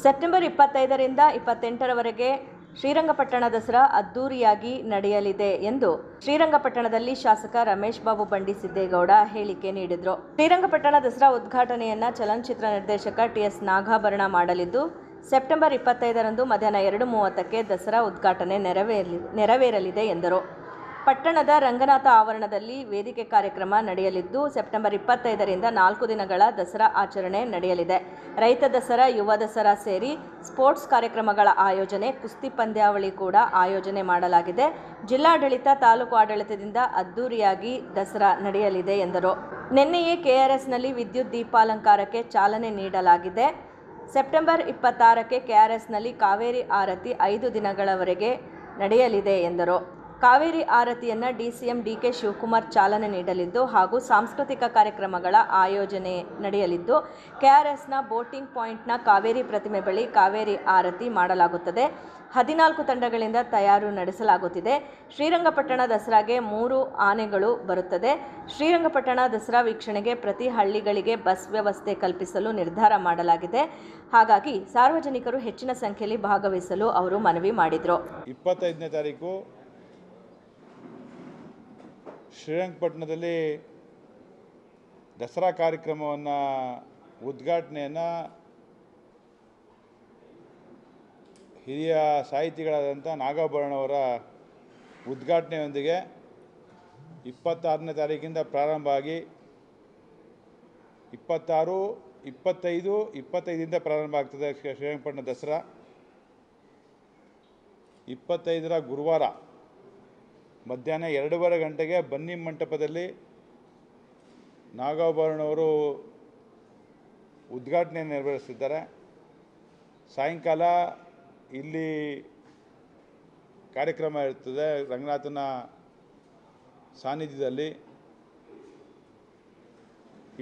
September 25ರಿಂದ 28ರವರೆಗೆ Srirangapatna Dasara ಅದ್ದೂರಿಯಾಗಿ ನಡೆಯಲಿದೆ ಎಂದು ಶ್ರೀರಂಗಪಟ್ಟಣದಲ್ಲಿ ಶಾಸಕ ರಮೇಶ್ ಬಾಬು ಬಂಡಿ ಸಿದ್ದೇಗೌಡ ಹೇಳಿಕೆ ನೀಡಿದರು. ಶ್ರೀರಂಗಪಟ್ಟಣ ದಸರಾ ಉದ್ಘಾಟನೆಯನ್ನು ಚಲನಚಿತ್ರ ನಿರ್ದೇಶಕ ಟಿ.ಎಸ್. ನಾಗಾಭರಣ ಮಾಡಲಿದ್ದು, ಸೆಪ್ಟೆಂಬರ್ 25ರಂದು ಮಧ್ಯಾಹ್ನ 2:30ಕ್ಕೆ ದಸರಾ ಉದ್ಘಾಟನೆ ನೆರವೇರಲಿದೆ ಎಂದರು. ಪಟ್ಟಣದ ರಂಗನಾಥ ಆವರಣದಲ್ಲಿ ವೇದಿಕೆ ಕಾರ್ಯಕ್ರಮ ನಡೆಯಲಿದ್ದು, ಸೆಪ್ಟೆಂಬರ್ 25ರಿಂದ 4 ದಿನಗಳ ದಸರಾ ಆಚರಣೆ ನಡೆಯಲಿದೆ. ರೈತ ದಸರಾ, ಯುವ ದಸರಾ ಸೇರಿ ಸ್ಪೋರ್ಟ್ಸ್ ಕಾರ್ಯಕ್ರಮಗಳ ಆಯೋಜನೆ, ಕುಸ್ತಿ ಪಂದ್ಯಾವಳಿ ಕೂಡ ಆಯೋಜನೆ ಮಾಡಲಾಗಿದೆ. ಜಿಲ್ಲಾಡಳಿತ, ತಾಲೂಕು ಆಡಳಿತದಿಂದ ಅದ್ದೂರಿಯಾಗಿ ದಸರಾ ನಡೆಯಲಿದೆ ಎಂದರು. ನಿನ್ನೆಯೇ ಕೆಆರ್ಎಸ್ನಲ್ಲಿ ವಿದ್ಯುತ್ ದೀಪಾಲಂಕಾರಕ್ಕೆ ಚಾಲನೆ ನೀಡಲಾಗಿದೆ. ಸೆಪ್ಟೆಂಬರ್ 26ಕ್ಕೆ ಕೆಆರ್ಎಸ್ನಲ್ಲಿ ಕಾವೇರಿ ಆರತಿ 5 ದಿನಗಳವರೆಗೆ ನಡೆಯಲಿದೆ ಎಂದರು. ಕಾವೇರಿ ಆರತಿಯನ್ನು ಡಿಸಿಎಂ ಡಿಕೆ ಶಿವಕುಮಾರ್ ಚಾಲನೆ ನೀಡಲಿದ್ದು ಹಾಗೂ ಸಾಂಸ್ಕೃತಿಕ ಕಾರ್ಯಕ್ರಮಗಳ ಆಯೋಜನೆ ನಡೆಯಲಿದ್ದು, ಕೆಆರ್ಎಸ್ನ ಬೋಟಿಂಗ್ ಪಾಯಿಂಟ್ನ ಕಾವೇರಿ ಪ್ರತಿಮೆ ಬಳಿ ಕಾವೇರಿ ಆರತಿ ಮಾಡಲಾಗುತ್ತದೆ. 14 ತಂಡಗಳಿಂದ ತಯಾರು ನಡೆಸಲಾಗುತ್ತಿದೆ. ಶ್ರೀರಂಗಪಟ್ಟಣ ದಸರಾಗೆ 3 ಆನೆಗಳು ಬರುತ್ತದೆ. ಶ್ರೀರಂಗಪಟ್ಟಣ ದಸರಾ ವೀಕ್ಷಣೆಗೆ ಪ್ರತಿ ಹಳ್ಳಿಗಳಿಗೆ ಬಸ್ ವ್ಯವಸ್ಥೆ ಕಲ್ಪಿಸಲು ನಿರ್ಧಾರ ಮಾಡಲಾಗಿದೆ. ಹಾಗಾಗಿ ಸಾರ್ವಜನಿಕರು ಹೆಚ್ಚಿನ ಸಂಖ್ಯೆಯಲ್ಲಿ ಭಾಗವಹಿಸಲು ಅವರು ಮನವಿ ಮಾಡಿದರು. 25ನೇ ತಾರೀಕು ಶ್ರೀರಂಗಪಟ್ಟಣದಲ್ಲಿ ದಸರಾ ಕಾರ್ಯಕ್ರಮವನ್ನು ಉದ್ಘಾಟನೆಯನ್ನು ಹಿರಿಯ ಸಾಹಿತಿಗಳಾದಂಥ ನಾಗಾಭರಣವರ ಉದ್ಘಾಟನೆಯೊಂದಿಗೆ 26ನೇ ತಾರೀಕಿಂದ ಪ್ರಾರಂಭ ಆಗಿ 26, 25, 25ರಿಂದ ಪ್ರಾರಂಭ ಆಗ್ತದೆ ಶ್ರೀರಂಗಪಟ್ಟಣ ದಸರಾ. 25ರ ಗುರುವಾರ ಮಧ್ಯಾಹ್ನ 2:30 ಗಂಟೆಗೆ ಬನ್ನಿ ಮಂಟಪದಲ್ಲಿ ನಾಗಾಭರಣವರು ಉದ್ಘಾಟನೆ ನೆರವೇರಿಸಿದ್ದಾರೆ. ಸಾಯಂಕಾಲ ಇಲ್ಲಿ ಕಾರ್ಯಕ್ರಮ ಇರ್ತದೆ ರಂಗನಾಥನ ಸಾನ್ನಿಧ್ಯದಲ್ಲಿ.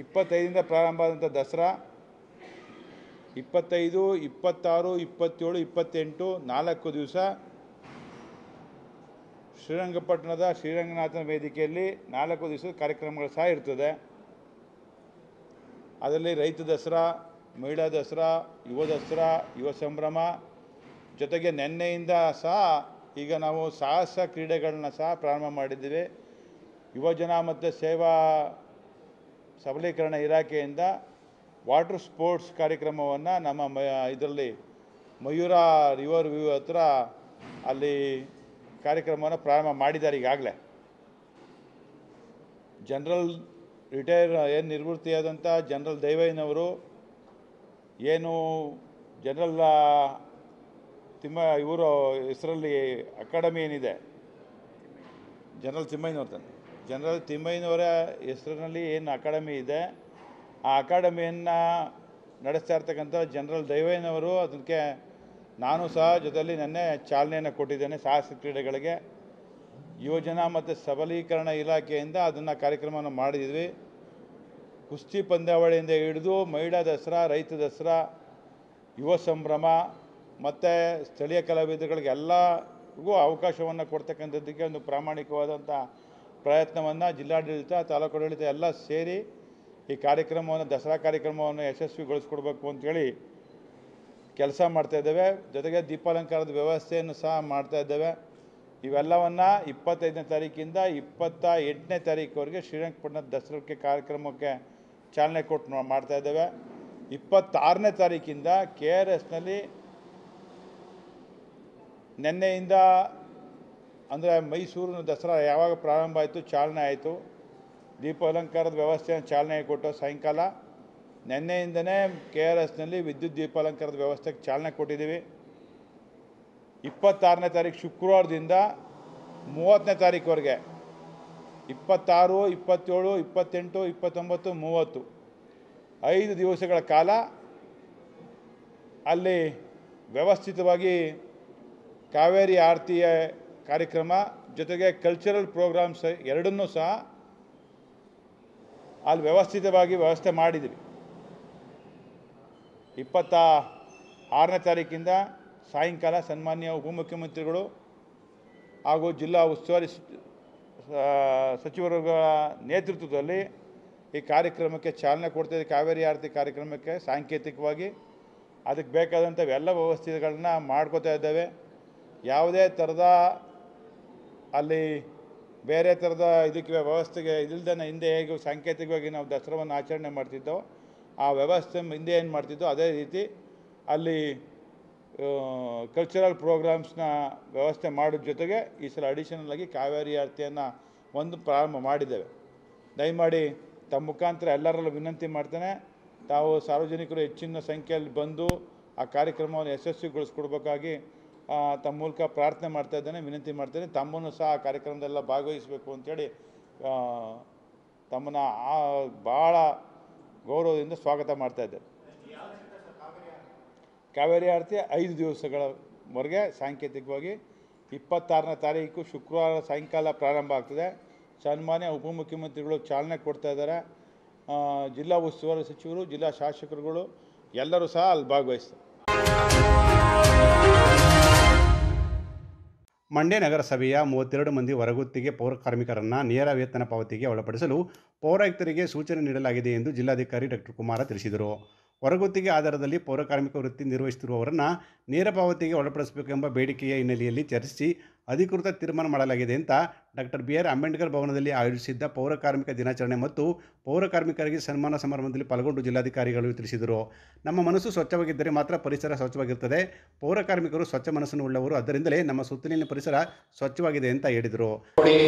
25ರಿಂದ ಪ್ರಾರಂಭ ಆದಂಥ ದಸರಾ 25, 26, 27, 28 4 ದಿವಸ ಶ್ರೀರಂಗಪಟ್ಟಣದ ಶ್ರೀರಂಗನಾಥನ ವೇದಿಕೆಯಲ್ಲಿ 4 ದಿವಸದ ಕಾರ್ಯಕ್ರಮಗಳು ಸಹ ಇರ್ತದೆ. ಅದರಲ್ಲಿ ರೈತ ದಸರಾ, ಮಹಿಳಾ ದಸರಾ, ಯುವ ದಸರಾ, ಯುವ ಸಂಭ್ರಮ, ಜೊತೆಗೆ ನಿನ್ನೆಯಿಂದ ಸಹ ಈಗ ನಾವು ಸಾಹಸ ಕ್ರೀಡೆಗಳನ್ನ ಸಹ ಪ್ರಾರಂಭ ಮಾಡಿದ್ದೀವಿ. ಯುವಜನ ಮತ್ತು ಸೇವಾ ಸಬಲೀಕರಣ ಇಲಾಖೆಯಿಂದ ವಾಟರ್ ಸ್ಪೋರ್ಟ್ಸ್ ಕಾರ್ಯಕ್ರಮವನ್ನು ನಮ್ಮ ಇದರಲ್ಲಿ ಮಯೂರ ರಿವರ್ ವ್ಯೂ ಹತ್ರ ಅಲ್ಲಿ ಕಾರ್ಯಕ್ರಮವನ್ನು ಪ್ರಾರಂಭ ಮಾಡಿದ್ದಾರೆ. ಈಗಾಗಲೇ ಜನರಲ್ ಏನು ನಿವೃತ್ತಿಯಾದಂಥ ಜನರಲ್ ದೈವಯ್ಯನವರು ಏನು ಜನರಲ್ ಇವರು ಹೆಸರಲ್ಲಿ ಅಕಾಡೆಮಿ ಏನಿದೆ, ಜನರಲ್ ತಿಮ್ಮಯ್ಯನವರ ಹೆಸರಿನಲ್ಲಿ ಏನು ಅಕಾಡೆಮಿ ಇದೆ, ಆ ಅಕಾಡೆಮಿಯನ್ನು ನಡೆಸ್ತಾ ಇರ್ತಕ್ಕಂಥ ಜನರಲ್ ದೈವಯ್ಯನವರು ಅದಕ್ಕೆ ನಾನು ಸಹ ಜೊತೆಯಲ್ಲಿ ನೆನ್ನೆ ಚಾಲನೆಯನ್ನು ಕೊಟ್ಟಿದ್ದೇನೆ. ಸಾಹಸ ಕ್ರೀಡೆಗಳಿಗೆ ಯುವಜನ ಮತ್ತು ಸಬಲೀಕರಣ ಇಲಾಖೆಯಿಂದ ಅದನ್ನು ಕಾರ್ಯಕ್ರಮವನ್ನು ಮಾಡಿದ್ವಿ. ಕುಸ್ತಿ ಪಂದ್ಯಾವಳಿಯಿಂದ ಹಿಡಿದು ಮಹಿಳಾ ದಸರಾ, ರೈತ ದಸರಾ, ಯುವ ಸಂಭ್ರಮ ಮತ್ತು ಸ್ಥಳೀಯ ಕಲಾವಿದರಿಗೆಲ್ಲರಿಗೂ ಅವಕಾಶವನ್ನು ಕೊಡ್ತಕ್ಕಂಥದ್ದಕ್ಕೆ ಒಂದು ಪ್ರಾಮಾಣಿಕವಾದಂಥ ಪ್ರಯತ್ನವನ್ನು ಜಿಲ್ಲಾಡಳಿತ, ತಾಲೂಕು ಆಡಳಿತ ಎಲ್ಲ ಸೇರಿ ಈ ಕಾರ್ಯಕ್ರಮವನ್ನು ದಸರಾ ಕಾರ್ಯಕ್ರಮವನ್ನು ಯಶಸ್ವಿಗೊಳಿಸ್ಕೊಡ್ಬೇಕು ಅಂಥೇಳಿ ಕೆಲಸ ಮಾಡ್ತಾಯಿದ್ದೇವೆ. ಜೊತೆಗೆ ದೀಪಾಲಂಕಾರದ ವ್ಯವಸ್ಥೆಯನ್ನು ಸಹ ಮಾಡ್ತಾಯಿದ್ದೇವೆ. ಇವೆಲ್ಲವನ್ನು 25ನೇ ತಾರೀಕಿಂದ 28ನೇ ತಾರೀಕುವರೆಗೆ ಶ್ರೀರಂಗಪಟ್ಟಣದ ದಸರಾಕ್ಕೆ ಕಾರ್ಯಕ್ರಮಕ್ಕೆ ಚಾಲನೆ ಕೊಟ್ಟು ಮಾಡ್ತಾಯಿದ್ದೇವೆ. 26ನೇ ತಾರೀಕಿಂದ KRSನಲ್ಲಿ ನಿನ್ನೆಯಿಂದ ಅಂದರೆ ಮೈಸೂರಿನ ದಸರಾ ಯಾವಾಗ ಪ್ರಾರಂಭ ಆಯಿತು, ಚಾಲನೆ ಆಯಿತು, ದೀಪಾಲಂಕಾರದ ವ್ಯವಸ್ಥೆಯನ್ನು ಚಾಲನೆ ಕೊಟ್ಟು ಸಾಯಂಕಾಲ ನಿನ್ನೆಯಿಂದನೇ KRSನಲ್ಲಿ ವಿದ್ಯುತ್ ದೀಪಾಲಂಕಾರದ ವ್ಯವಸ್ಥೆಗೆ ಚಾಲನೆ ಕೊಟ್ಟಿದ್ದೀವಿ. 26ನೇ ತಾರೀಕು ಶುಕ್ರವಾರದಿಂದ 30ನೇ ತಾರೀಕುವರೆಗೆ 26, 27, 28, 29, 30 5 ದಿವಸಗಳ ಕಾಲ ಅಲ್ಲಿ ವ್ಯವಸ್ಥಿತವಾಗಿ ಕಾವೇರಿ ಆರತಿಯ ಕಾರ್ಯಕ್ರಮ ಜೊತೆಗೆ ಕಲ್ಚರಲ್ ಪ್ರೋಗ್ರಾಮ್ಸ್ ಎರಡನ್ನೂ ಸಹ ಅಲ್ಲಿ ವ್ಯವಸ್ಥಿತವಾಗಿ ವ್ಯವಸ್ಥೆ ಮಾಡಿದ್ದೀವಿ. 26ನೇ ತಾರೀಕಿಂದ ಸಾಯಂಕಾಲ ಸನ್ಮಾನ್ಯ ಉಪಮುಖ್ಯಮಂತ್ರಿಗಳು ಹಾಗೂ ಜಿಲ್ಲಾ ಉಸ್ತುವಾರಿ ಸಚಿವರುಗಳ ನೇತೃತ್ವದಲ್ಲಿ ಈ ಕಾರ್ಯಕ್ರಮಕ್ಕೆ ಚಾಲನೆ ಕೊಡ್ತಿದ್ದೆ. ಕಾವೇರಿ ಆರತಿ ಕಾರ್ಯಕ್ರಮಕ್ಕೆ ಸಾಂಕೇತಿಕವಾಗಿ ಅದಕ್ಕೆ ಬೇಕಾದಂಥ ಎಲ್ಲ ವ್ಯವಸ್ಥೆಗಳನ್ನ ಮಾಡ್ಕೋತಾ ಇದ್ದೇವೆ. ಯಾವುದೇ ಥರದ ಅಲ್ಲಿ ಬೇರೆ ಥರದ ಇದಕ್ಕೆ ವ್ಯವಸ್ಥೆಗೆ ಇದಿಲ್ದೇ ಹಿಂದೆ ಹೇಗೆ ಸಾಂಕೇತಿಕವಾಗಿ ನಾವು ದಸರಾವನ್ನು ಆಚರಣೆ ಮಾಡ್ತಿದ್ದೋ ಆ ವ್ಯವಸ್ಥೆ ಹಿಂದೆ ಏನು ಮಾಡ್ತಿದ್ದೋ ಅದೇ ರೀತಿ ಅಲ್ಲಿ ಕಲ್ಚರಲ್ ಪ್ರೋಗ್ರಾಮ್ಸ್ನ ವ್ಯವಸ್ಥೆ ಮಾಡೋದ್ರ ಜೊತೆಗೆ ಈ ಸಲ ಅಡಿಷನಲ್ಲಾಗಿ ಕಾವೇರಿ ಆರತಿಯನ್ನು ಒಂದು ಪ್ರಾರಂಭ ಮಾಡಿದ್ದೇವೆ. ದಯಮಾಡಿ ತಮ್ಮ ಮುಖಾಂತರ ಎಲ್ಲರಲ್ಲೂ ವಿನಂತಿ ಮಾಡ್ತೇನೆ, ತಾವು ಸಾರ್ವಜನಿಕರು ಹೆಚ್ಚಿನ ಸಂಖ್ಯೆಯಲ್ಲಿ ಬಂದು ಆ ಕಾರ್ಯಕ್ರಮವನ್ನು ಯಶಸ್ವಿಗೊಳಿಸ್ಕೊಡ್ಬೇಕಾಗಿ ತಮ್ಮ ಮೂಲಕ ಪ್ರಾರ್ಥನೆ ಮಾಡ್ತಾ ಇದ್ದೇನೆ, ವಿನಂತಿ ಮಾಡ್ತೇನೆ. ತಮ್ಮನ್ನು ಸಹ ಆ ಕಾರ್ಯಕ್ರಮದೆಲ್ಲ ಭಾಗವಹಿಸಬೇಕು ಅಂಥೇಳಿ ತಮ್ಮನ್ನು ಭಾಳ ಗೌರವದಿಂದ ಸ್ವಾಗತ ಮಾಡ್ತಾ ಇದ್ದೇನೆ. ಕಾವೇರಿ ಆರತಿ 5 ದಿವಸಗಳವರೆಗೆ ಸಾಂಕೇತಿಕವಾಗಿ 26ನೇ ತಾರೀಕು ಶುಕ್ರವಾರ ಸಾಯಂಕಾಲ ಪ್ರಾರಂಭ ಆಗ್ತದೆ. ಸನ್ಮಾನ್ಯ ಉಪಮುಖ್ಯಮಂತ್ರಿಗಳು ಚಾಲನೆ ಕೊಡ್ತಾ ಇದ್ದಾರೆ. ಜಿಲ್ಲಾ ಉಸ್ತುವಾರಿ ಸಚಿವರು, ಜಿಲ್ಲಾ ಶಾಸಕರುಗಳು ಎಲ್ಲರೂ ಸಹ ಅಲ್ಲಿ ಭಾಗವಹಿಸ್ತಾರೆ. ಮಂಡ್ಯ ನಗರಸಭೆಯ 32 ಮಂದಿ ಹೊರಗುತ್ತಿಗೆ ಪೌರ ಕಾರ್ಮಿಕರನ್ನು ನೇರ ವೇತನ ಪಾವತಿಗೆ ಒಳಪಡಿಸಲು ಪೌರಾಯುಕ್ತರಿಗೆ ಸೂಚನೆ ನೀಡಲಾಗಿದೆ ಎಂದು ಜಿಲ್ಲಾಧಿಕಾರಿ ಡಾಕ್ಟರ್ ಕುಮಾರ ತಿಳಿಸಿದರು. ಹೊರಗುತ್ತಿಗೆ ಆಧಾರದಲ್ಲಿ ಪೌರ ಕಾರ್ಮಿಕ ವೃತ್ತಿ ನಿರ್ವಹಿಸುತ್ತಿರುವವರನ್ನು ನೇರ ಪಾವತಿಗೆ ಒಳಪಡಿಸಬೇಕೆಂಬ ಬೇಡಿಕೆಯ ಹಿನ್ನೆಲೆಯಲ್ಲಿ ಚರ್ಚಿಸಿ ಅಧಿಕೃತ ತೀರ್ಮಾನ ಮಾಡಲಾಗಿದೆ ಅಂತ ಡಾಕ್ಟರ್ BR ಅಂಬೇಡ್ಕರ್ ಭವನದಲ್ಲಿ ಆಯೋಜಿಸಿದ್ದ ಪೌರ ಕಾರ್ಮಿಕ ದಿನಾಚರಣೆ ಮತ್ತು ಪೌರ ಕಾರ್ಮಿಕರಿಗೆ ಸನ್ಮಾನ ಸಮಾರಂಭದಲ್ಲಿ ಪಾಲ್ಗೊಂಡು ಜಿಲ್ಲಾಧಿಕಾರಿಗಳು ತಿಳಿಸಿದರು. ನಮ್ಮ ಮನಸ್ಸು ಸ್ವಚ್ಛವಾಗಿದ್ದರೆ ಮಾತ್ರ ಪರಿಸರ ಸ್ವಚ್ಛವಾಗಿರುತ್ತದೆ. ಪೌರ ಕಾರ್ಮಿಕರು ಸ್ವಚ್ಛ ಮನಸ್ಸನ್ನು ಉಳ್ಳವರು, ಅದರಿಂದಲೇ ನಮ್ಮ ಸುತ್ತಲಿನ ಪರಿಸರ ಸ್ವಚ್ಛವಾಗಿದೆ ಅಂತ ಹೇಳಿದರು.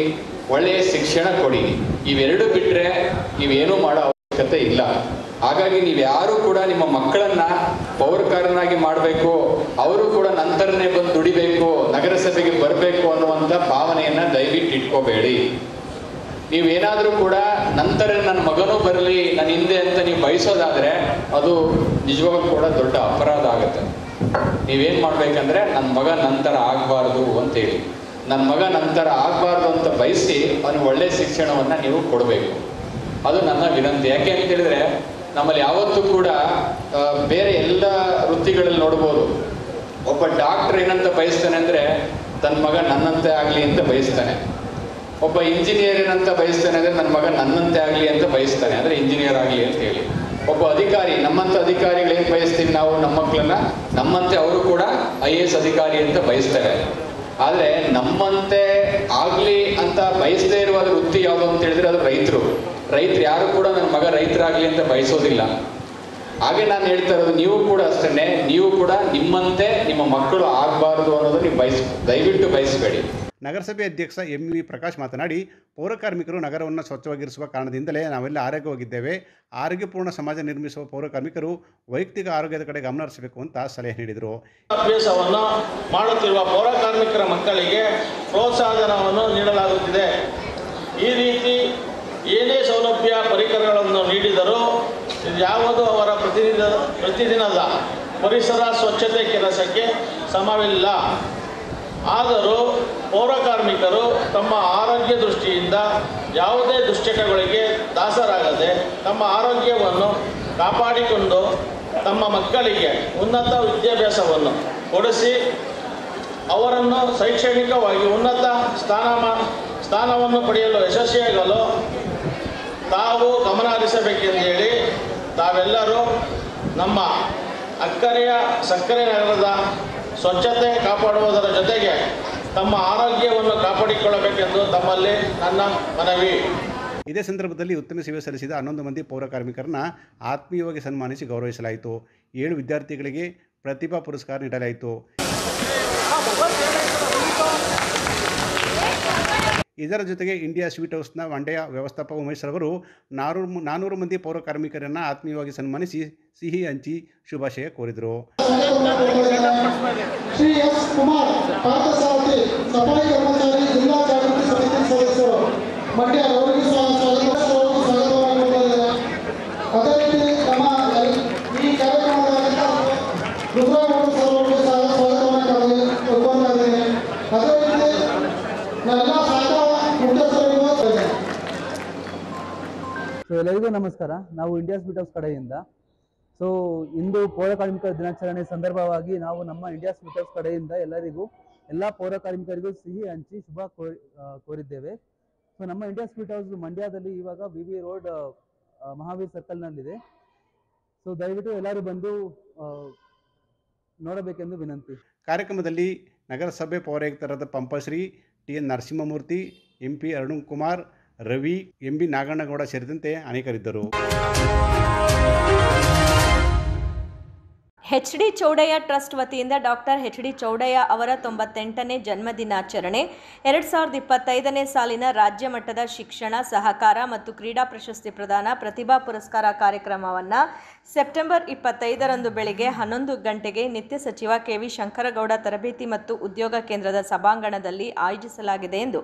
ಒಳ್ಳೆಯ ಶಿಕ್ಷಣ ಕೊಡಿ, ಇವೆರಡು ಬಿಟ್ಟರೆ ನೀವೇನೂ ಮಾಡೋ ಅವಶ್ಯಕತೆ ಇಲ್ಲ. ಹಾಗಾಗಿ ನೀವು ಯಾರು ಕೂಡ ನಿಮ್ಮ ಮಕ್ಕಳನ್ನ ಪೌರಕಾರನಾಗಿ ಮಾಡಬೇಕು, ಅವರು ಕೂಡ ನಂತರನೇ ಬಂದು ದುಡಿಬೇಕು, ನಗರಸಭೆಗೆ ಬರಬೇಕು ಅನ್ನುವಂಥ ಭಾವನೆಯನ್ನ ದಯವಿಟ್ಟು ಇಟ್ಕೋಬೇಡಿ. ನೀವೇನಾದರೂ ಕೂಡ ನಂತರ ನನ್ನ ಮಗನೂ ಬರಲಿ ನನ್ನ ಹಿಂದೆ ಅಂತ ನೀವು ಬಯಸೋದಾದ್ರೆ ಅದು ನಿಜವಾಗ್ಲೂ ಕೂಡ ದೊಡ್ಡ ಅಪರಾಧ ಆಗುತ್ತೆ. ನೀವೇನು ಮಾಡ್ಬೇಕಂದ್ರೆ ನನ್ನ ಮಗ ನಂತರ ಆಗಬಾರ್ದು ಅಂತೇಳಿ, ನನ್ನ ಮಗ ನಂತರ ಆಗಬಾರ್ದು ಅಂತ ಬಯಸಿ ಅವನಿಗೆ ಒಳ್ಳೆಯ ಶಿಕ್ಷಣವನ್ನು ನೀವು ಕೊಡಬೇಕು. ಅದು ನನ್ನ ವಿನಂತಿ. ಯಾಕೆ ಅಂತ ಹೇಳಿದ್ರೆ ನಮ್ಮಲ್ಲಿ ಯಾವತ್ತೂ ಕೂಡ ಬೇರೆ ಎಲ್ಲ ವೃತ್ತಿಗಳಲ್ಲಿ ನೋಡ್ಬೋದು, ಒಬ್ಬ ಡಾಕ್ಟರ್ ಏನಂತ ಬಯಸ್ತಾನೆ ಅಂದರೆ ತನ್ನ ಮಗ ನನ್ನಂತೆ ಆಗಲಿ ಅಂತ ಬಯಸ್ತಾನೆ. ಒಬ್ಬ ಇಂಜಿನಿಯರ್ ಏನಂತ ಬಯಸ್ತಾನೆ ಅಂದರೆ ನನ್ನ ಮಗ ನನ್ನಂತೆ ಆಗಲಿ ಅಂತ ಬಯಸ್ತಾನೆ, ಅಂದರೆ ಇಂಜಿನಿಯರ್ ಆಗಲಿ ಅಂತ ಹೇಳಿ. ಒಬ್ಬ ಅಧಿಕಾರಿ, ನಮ್ಮಂಥ ಅಧಿಕಾರಿಗಳು ಏನು ಬಯಸ್ತೀವಿ ನಾವು ನಮ್ಮ ಮಕ್ಕಳನ್ನ, ನಮ್ಮಂತೆ ಅವರು ಕೂಡ IAS ಅಧಿಕಾರಿ ಅಂತ ಬಯಸ್ತಾರೆ. ಆದರೆ ನಮ್ಮಂತೆ ಆಗಲಿ ಅಂತ ಬಯಸದೇ ಇರುವ ವೃತ್ತಿ ಯಾವುದು ಅಂತ ಹೇಳಿದ್ರೆ ಅದು ರೈತರು. ರೈತರು ಯಾರು ಕೂಡ ನನ್ನ ಮಗ ರೈತರಾಗಲಿ ಅಂತ ಬಯಸೋದಿಲ್ಲ. ಹಾಗೆ ನಾನು ಹೇಳ್ತಾ ಇರೋದು ನೀವು ಕೂಡ ಅಷ್ಟೇ, ನೀವು ಕೂಡ ನಿಮ್ಮಂತೆ ನಿಮ್ಮ ಮಕ್ಕಳು ಆಗಬಾರ್ದು ಅನ್ನೋದು ನೀವು ದಯವಿಟ್ಟು ಬಯಸಬೇಡಿ. ನಗರಸಭೆ ಅಧ್ಯಕ್ಷ MV ಪ್ರಕಾಶ್ ಮಾತನಾಡಿ, ಪೌರ ಕಾರ್ಮಿಕರು ನಗರವನ್ನು ಸ್ವಚ್ಛವಾಗಿರಿಸುವ ಕಾರಣದಿಂದಲೇ ನಾವೆಲ್ಲ ಆರೋಗ್ಯವಾಗಿದ್ದೇವೆ. ಆರೋಗ್ಯಪೂರ್ಣ ಸಮಾಜ ನಿರ್ಮಿಸುವ ಪೌರ ಕಾರ್ಮಿಕರು ವೈಯಕ್ತಿಕ ಆರೋಗ್ಯದ ಕಡೆ ಗಮನ ಹರಿಸಬೇಕು ಅಂತ ಸಲಹೆ ನೀಡಿದರು. ಅಭ್ಯಾಸವನ್ನು ಮಾಡುತ್ತಿರುವ ಪೌರ ಕಾರ್ಮಿಕರ ಮಕ್ಕಳಿಗೆ ಪ್ರೋತ್ಸಾಹಧನವನ್ನು ನೀಡಲಾಗುತ್ತಿದೆ. ಈ ರೀತಿ ಏನೇ ಸೌಲಭ್ಯ ಪರಿಕರಗಳನ್ನು ನೀಡಿದರೂ ಯಾವುದು ಅವರ ಪ್ರತಿದಿನದ ಪರಿಸರ ಸ್ವಚ್ಛತೆ ಕೆಲಸಕ್ಕೆ ಸಮವಿಲ್ಲ. ಆದರೂ ಪೌರ ಕಾರ್ಮಿಕರು ತಮ್ಮ ಆರೋಗ್ಯ ದೃಷ್ಟಿಯಿಂದ ಯಾವುದೇ ದುಶ್ಚಟಗಳಿಗೆ ದಾಸರಾಗದೆ ತಮ್ಮ ಆರೋಗ್ಯವನ್ನು ಕಾಪಾಡಿಕೊಂಡು ತಮ್ಮ ಮಕ್ಕಳಿಗೆ ಉನ್ನತ ವಿದ್ಯಾಭ್ಯಾಸವನ್ನು ಕೊಡಿಸಿ ಅವರನ್ನು ಶೈಕ್ಷಣಿಕವಾಗಿ ಉನ್ನತ ಸ್ಥಾನವನ್ನು ಪಡೆಯಲು ಯಶಸ್ವಿಯಾಗಲು ತಾವು ಗಮನ ಹರಿಸಬೇಕೆಂದೇಳಿ ತಾವೆಲ್ಲರೂ ನಮ್ಮ ಅಕ್ಕರೆಯ ಸಕ್ಕರೆ ನಗರದ ಸ್ವಚ್ಛತೆ ಕಾಪಾಡುವುದರ ಜೊತೆಗೆ ತಮ್ಮ ಆರೋಗ್ಯವನ್ನು ಕಾಪಾಡಿಕೊಳ್ಳಬೇಕೆಂದು ತಮ್ಮಲ್ಲಿ ನನ್ನ ಮನವಿ. ಇದೇ ಸಂದರ್ಭದಲ್ಲಿ ಉತ್ತಮ ಸೇವೆ ಸಲ್ಲಿಸಿದ 11 ಮಂದಿ ಪೌರ ಕಾರ್ಮಿಕರನ್ನು ಆತ್ಮೀಯವಾಗಿ ಸನ್ಮಾನಿಸಿ ಗೌರವಿಸಲಾಯಿತು. 7 ವಿದ್ಯಾರ್ಥಿಗಳಿಗೆ ಪ್ರತಿಭಾ ಪುರಸ್ಕಾರ ನೀಡಲಾಯಿತು. ಇದರ ಜೊತೆಗೆ ಇಂಡಿಯಾ ಸ್ವೀಟ್ ಹೌಸ್ನ ಮಂಡ್ಯ ವ್ಯವಸ್ಥಾಪಕ ಉಮೇಶ್ ಅವರು 400 ಮಂದಿ ಪೌರ ಕಾರ್ಮಿಕರನ್ನು ಆತ್ಮೀಯವಾಗಿ ಸನ್ಮಾನಿಸಿ ಸಿಹಿ ಹಂಚಿ ಶುಭಾಶಯ ಕೋರಿದರು. ಶ್ರೀ ಎಸ್ ಕುಮಾರ್ ಪಾರ್ಥಸಾರಥಿ ಸಫಾಯಿ ಕರ್ಮಚಾರಿ ಜಿಲ್ಲಾ ಜಾಗೃತಿ ಸಮಿತಿ ಸದಸ್ಯರು ಮಂಡ್ಯ ಅವರಿಗೆ ಸ್ವಾಗತವಾಗುತ್ತದೆ. ಅದೇ ರೀತಿ ನಮ್ಮ ಈ ಕಾರ್ಯಕ್ರಮದ ರುದ್ರಾಗೌಡ ಸರ್ ಅವರಿಗೆ ಸ್ವಾಗತವನ್ನು ಕೋರ್ತಾ ಇದ್ದೇನೆ. ಅದೇ ರೀತಿ ಎಲ್ಲ ಶಾಖಾ ಮುಖ್ಯಸ್ಥರಿಗೂ ಎಲ್ಲರಿಗೂ ನಮಸ್ಕಾರ. ನಾವು ಇಂಡಿಯಾ ಸ್ವೀಟ್ ಹೌಸ್ ಕಡೆಯಿಂದ ಇಂದು ಪೌರ ಕಾರ್ಮಿಕರ ದಿನಾಚರಣೆ ಸಂದರ್ಭವಾಗಿ ನಾವು ನಮ್ಮ ಇಂಡಿಯಾ ಸ್ವೀಟ್ ಹೌಸ್ ಕಡೆಯಿಂದ ಎಲ್ಲ ಪೌರ ಕಾರ್ಮಿಕರಿಗೂ ಸಿಹಿ ಹಂಚಿ ಶುಭ ಕೋರಿದ್ದೇವೆ. ನಮ್ಮ ಇಂಡಿಯಾ ಸ್ವೀಟ್ ಹೌಸ್ ಮಂಡ್ಯದಲ್ಲಿ ಇವಾಗ BB ರೋಡ್ ಮಹಾವೀರ್ ಸರ್ಕಲ್ನಲ್ಲಿದೆ. ದಯವಿಟ್ಟು ಎಲ್ಲರೂ ಬಂದು ನೋಡಬೇಕೆಂದು ವಿನಂತಿ. ಕಾರ್ಯಕ್ರಮದಲ್ಲಿ ನಗರಸಭೆ ಪೌರಾಯುಕ್ತರಾದ ಪಂಪಶ್ರೀ ಟಿ.ಎನ್. ನರಸಿಂಹಮೂರ್ತಿ, ಎಂಪಿ ಅರುಣ್ಕುಮಾರ್, ರವಿ, ಎಂಬಿ ನಾಗಣ್ಣಗೌಡ ಸೇರಿದಂತೆ ಅನೇಕರಿದ್ದರು. ಎಚ್.ಡಿ. ಚೌಡಯ್ಯ ಟ್ರಸ್ಟ್ ವತಿಯಿಂದ ಡಾಕ್ಟರ್ ಎಚ್.ಡಿ. ಚೌಡಯ್ಯ ಅವರ 98ನೇ ಜನ್ಮದಿನಾಚರಣೆ 2025ನೇ ಸಾಲಿನ ರಾಜ್ಯ ಮಟ್ಟದ ಶಿಕ್ಷಣ, ಸಹಕಾರ ಮತ್ತು ಕ್ರೀಡಾ ಪ್ರಶಸ್ತಿ ಪ್ರದಾನ ಪ್ರತಿಭಾ ಪುರಸ್ಕಾರ ಕಾರ್ಯಕ್ರಮವನ್ನು ಸೆಪ್ಟೆಂಬರ್ 25ರಂದು ಬೆಳಗ್ಗೆ 11 ಗಂಟೆಗೆ ನಿತ್ಯ ಸಚಿವ ಕೆ.ವಿ. ಶಂಕರಗೌಡ ತರಬೇತಿ ಮತ್ತು ಉದ್ಯೋಗ ಕೇಂದ್ರದ ಸಭಾಂಗಣದಲ್ಲಿ ಆಯೋಜಿಸಲಾಗಿದೆ ಎಂದು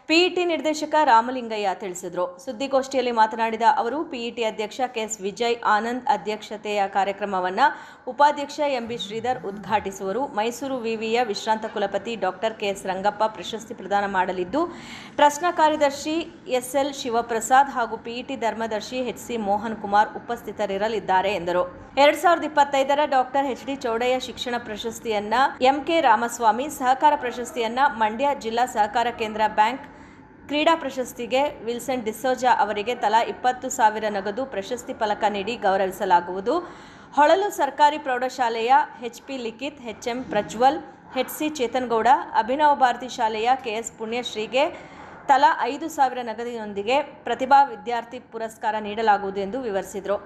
ಪಿಇಟಿ ನಿರ್ದೇಶಕ ರಾಮಲಿಂಗಯ್ಯ ತಿಳಿಸಿದರು. ಸುದ್ದಿಗೋಷ್ಠಿಯಲ್ಲಿ ಮಾತನಾಡಿದ ಅವರು, ಪಿಇಟಿ ಅಧ್ಯಕ್ಷ ಕೆ.ಎಸ್. ವಿಜಯ್ ಆನಂದ್ ಅಧ್ಯಕ್ಷತೆಯ ಕಾರ್ಯಕ್ರಮವನ್ನು ಉಪಾಧ್ಯಕ್ಷ ಎಂಬಿ ಶ್ರೀಧರ್ ಉದ್ಘಾಟಿಸುವರು. ಮೈಸೂರು ವಿವಿಯ ವಿಶ್ರಾಂತ ಕುಲಪತಿ ಡಾಕ್ಟರ್ ಕೆ.ಎಸ್. ರಂಗಪ್ಪ ಪ್ರಶಸ್ತಿ ಪ್ರದಾನ ಮಾಡಲಿದ್ದು, ಟ್ರಸ್ಟ್ನ ಕಾರ್ಯದರ್ಶಿ ಎಸ್.ಎಲ್. ಶಿವಪ್ರಸಾದ್ ಹಾಗೂ ಪಿಇಟಿ ಧರ್ಮದರ್ಶಿ ಎಚ್.ಸಿ. ಮೋಹನ್ ಕುಮಾರ್ ಉಪಸ್ಥಿತರಿರಲಿದ್ದಾರೆ ಎಂದರು. 2025ರ ಡಾಕ್ಟರ್ ಎಚ್.ಡಿ. ಚೌಡಯ್ಯ ಶಿಕ್ಷಣ ಪ್ರಶಸ್ತಿಯನ್ನ ಎಂ.ಕೆ. ರಾಮಸ್ವಾಮಿ, ಸಹಕಾರ ಪ್ರಶಸ್ತಿಯನ್ನ ಮಂಡ್ಯ ಜಿಲ್ಲಾ ಸಹಕಾರ ಕೇಂದ್ರ ಬ್ಯಾಂಕ್, ಕ್ರೀಡಾ ಪ್ರಶಸ್ತಿಗೆ ವಿಲ್ಸನ್ ಡಿಸೋಜಾ ಅವರಿಗೆ ತಲಾ 20,000 ನಗದು ಪ್ರಶಸ್ತಿ ಫಲಕ ನೀಡಿ ಗೌರವಿಸಲಾಗುವುದು. ಹೊಳಲು ಸರ್ಕಾರಿ ಪ್ರೌಢಶಾಲೆಯ ಎಚ್.ಪಿ. ಲಿಖಿತ್, ಎಚ್.ಎಂ. ಪ್ರಜ್ವಲ್, ಎಚ್.ಸಿ. ಚೇತನ್ಗೌಡ, ಅಭಿನವ ಭಾರತಿ ಶಾಲೆಯ ಕೆ.ಎಸ್. ಪುಣ್ಯಶ್ರೀಗೆ ತಲಾ 5,000 ನಗದಿನೊಂದಿಗೆ ಪ್ರತಿಭಾ ವಿದ್ಯಾರ್ಥಿ ಪುರಸ್ಕಾರ ನೀಡಲಾಗುವುದು ಎಂದು ವಿವರಿಸಿದರು.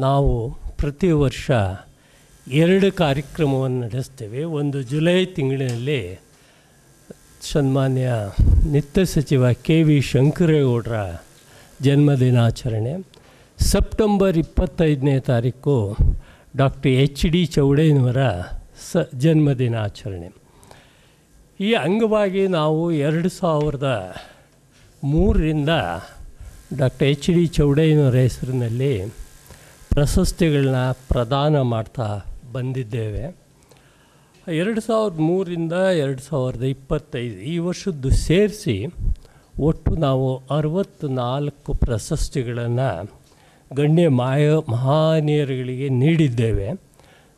ನಾವು ಪ್ರತಿ ವರ್ಷ 2 ಕಾರ್ಯಕ್ರಮವನ್ನು ನಡೆಸ್ತೇವೆ. ಒಂದು ಜುಲೈ ತಿಂಗಳಿನಲ್ಲಿ ಸನ್ಮಾನ್ಯ ನಿತ್ಯ ಸಚಿವ ಕೆ.ವಿ. ಶಂಕರೇಗೌಡರ ಜನ್ಮದಿನಾಚರಣೆ, ಸೆಪ್ಟೆಂಬರ್ 25ನೇ ತಾರೀಕು ಡಾಕ್ಟರ್ ಎಚ್.ಡಿ. ಚೌಡಯ್ಯನವರ ಜನ್ಮದಿನಾಚರಣೆ. ಈ ಅಂಗವಾಗಿ ನಾವು 2003ರಿಂದ ಡಾಕ್ಟರ್ ಎಚ್.ಡಿ. ಚೌಡಯ್ಯನವರ ಹೆಸರಿನಲ್ಲಿ ಪ್ರಶಸ್ತಿಗಳನ್ನ ಪ್ರದಾನ ಮಾಡ್ತಾ ಬಂದಿದ್ದೇವೆ. 2003ರಿಂದ 2025 ಈ ವರ್ಷದ್ದು ಸೇರಿಸಿ ಒಟ್ಟು ನಾವು 64 ಪ್ರಶಸ್ತಿಗಳನ್ನು ಗಣ್ಯ ಮಹನೀಯರುಗಳಿಗೆ ನೀಡಿದ್ದೇವೆ.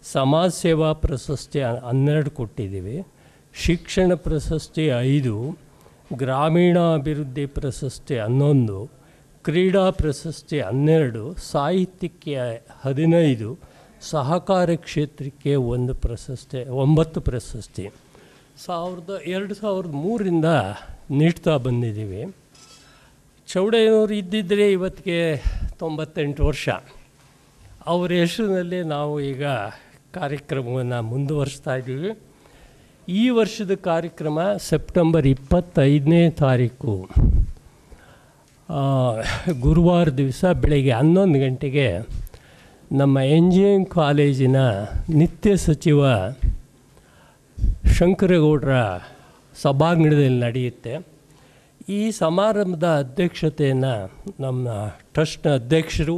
ಸಮಾಜ ಸೇವಾ ಪ್ರಶಸ್ತಿ 12 ಕೊಟ್ಟಿದ್ದೀವಿ, ಶಿಕ್ಷಣ ಪ್ರಶಸ್ತಿ 5, ಗ್ರಾಮೀಣಾಭಿವೃದ್ಧಿ ಪ್ರಶಸ್ತಿ 11, ಕ್ರೀಡಾ ಪ್ರಶಸ್ತಿ 12, ಸಾಹಿತ್ಯಕ್ಕೆ 15, ಸಹಕಾರ ಕ್ಷೇತ್ರಕ್ಕೆ 1 ಪ್ರಶಸ್ತಿ, 9 ಪ್ರಶಸ್ತಿ 2003ರಿಂದ ನೀಡ್ತಾ ಬಂದಿದ್ದೀವಿ. ಚೌಡಯ್ಯನವರು ಇದ್ದಿದ್ದರೆ ಇವತ್ತಿಗೆ 98 ವರ್ಷ. ಅವರ ಹೆಸರಿನಲ್ಲಿ ನಾವು ಈಗ ಕಾರ್ಯಕ್ರಮವನ್ನು ಮುಂದುವರಿಸ್ತಾ ಇದ್ದೀವಿ. ಈ ವರ್ಷದ ಕಾರ್ಯಕ್ರಮ ಸೆಪ್ಟೆಂಬರ್ 25ನೇ ತಾರೀಕು ಗುರುವಾರ ದಿವಸ ಬೆಳಗ್ಗೆ 11 ಗಂಟೆಗೆ ನಮ್ಮ ಎಂಜಿನಿಯರಿಂಗ್ ಕಾಲೇಜಿನ ನಿತ್ಯ ಸಚಿವ ಶಂಕರಗೌಡರ ಸಭಾಂಗಣದಲ್ಲಿ ನಡೆಯುತ್ತೆ. ಈ ಸಮಾರಂಭದ ಅಧ್ಯಕ್ಷತೆಯನ್ನು ನಮ್ಮ ಟ್ರಸ್ಟ್ನ ಅಧ್ಯಕ್ಷರು,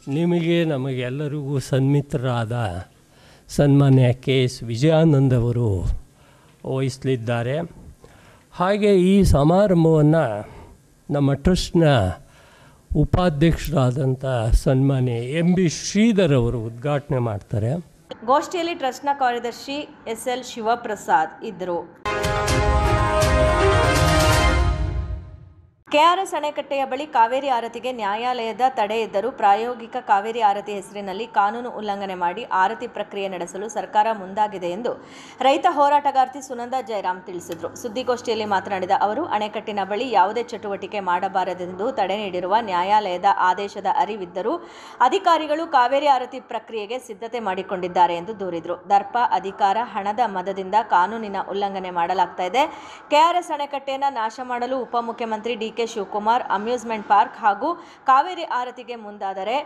ನಮಗೆಲ್ಲರಿಗೂ ಸನ್ಮಿತ್ರರಾದ ಸನ್ಮಾನ್ಯ ಕೆ.ಎಸ್. ವಿಜಯಾನಂದ್ ಅವರು ವಹಿಸಲಿದ್ದಾರೆ. ಹಾಗೆ ಈ ಸಮಾರಂಭವನ್ನು ನಮ್ಮ ಟ್ರಸ್ಟ್ನ ಉಪಾಧ್ಯಕ್ಷರಾದಂಥ ಸನ್ಮಾನ್ಯ ಎಂ.ಬಿ. ಶ್ರೀಧರ್ ಅವರು ಉದ್ಘಾಟನೆ ಮಾಡ್ತಾರೆ. ಗೋಷ್ಠಿಯಲ್ಲಿ ಟ್ರಸ್ಟ್ನ ಕಾರ್ಯದರ್ಶಿ ಎಸ್.ಎಲ್. ಶಿವಪ್ರಸಾದ್ ಇದ್ದರು. ಕೆಆರ್ಎಸ್ ಅಣೆಕಟ್ಟೆಯ ಬಳಿ ಕಾವೇರಿ ಆರತಿಗೆ ನ್ಯಾಯಾಲಯದ ತಡೆ ಇದ್ದರೂ ಪ್ರಾಯೋಗಿಕ ಕಾವೇರಿ ಆರತಿ ಹೆಸರಿನಲ್ಲಿ ಕಾನೂನು ಉಲ್ಲಂಘನೆ ಮಾಡಿ ಆರತಿ ಪ್ರಕ್ರಿಯೆ ನಡೆಸಲು ಸರ್ಕಾರ ಮುಂದಾಗಿದೆ ಎಂದು ರೈತ ಹೋರಾಟಗಾರ್ತಿ ಸುನಂದ ಜಯರಾಮ್ ತಿಳಿಸಿದರು. ಸುದ್ದಿಗೋಷ್ಠಿಯಲ್ಲಿ ಮಾತನಾಡಿದ ಅವರು, ಅಣೆಕಟ್ಟಿನ ಬಳಿ ಯಾವುದೇ ಚಟುವಟಿಕೆ ಮಾಡಬಾರದೆಂದು ತಡೆ ನೀಡಿರುವ ನ್ಯಾಯಾಲಯದ ಆದೇಶದ ಅರಿವಿದ್ದರೂ ಅಧಿಕಾರಿಗಳು ಕಾವೇರಿ ಆರತಿ ಪ್ರಕ್ರಿಯೆಗೆ ಸಿದ್ಧತೆ ಮಾಡಿಕೊಂಡಿದ್ದಾರೆ ಎಂದು ದೂರಿದರು. ದರ್ಪ, ಅಧಿಕಾರ, ಹಣದ ಮದದಿಂದ ಕಾನೂನಿನ ಉಲ್ಲಂಘನೆ ಮಾಡಲಾಗ್ತಾ ಇದೆ. ಕೆಆರ್ಎಸ್ ಅಣೆಕಟ್ಟೆಯನ್ನು ನಾಶ ಮಾಡಲು ಉಪಮುಖ್ಯಮಂತ್ರಿ ಡಿ.ಕೆ. ಶಿವಕುಮಾರ್ ಅಮ್ಯೂಸ್ಮೆಂಟ್ ಪಾರ್ಕ್ ಹಾಗೂ ಕಾವೇರಿ ಆರತಿಗೆ ಮುಂದಾದರೆ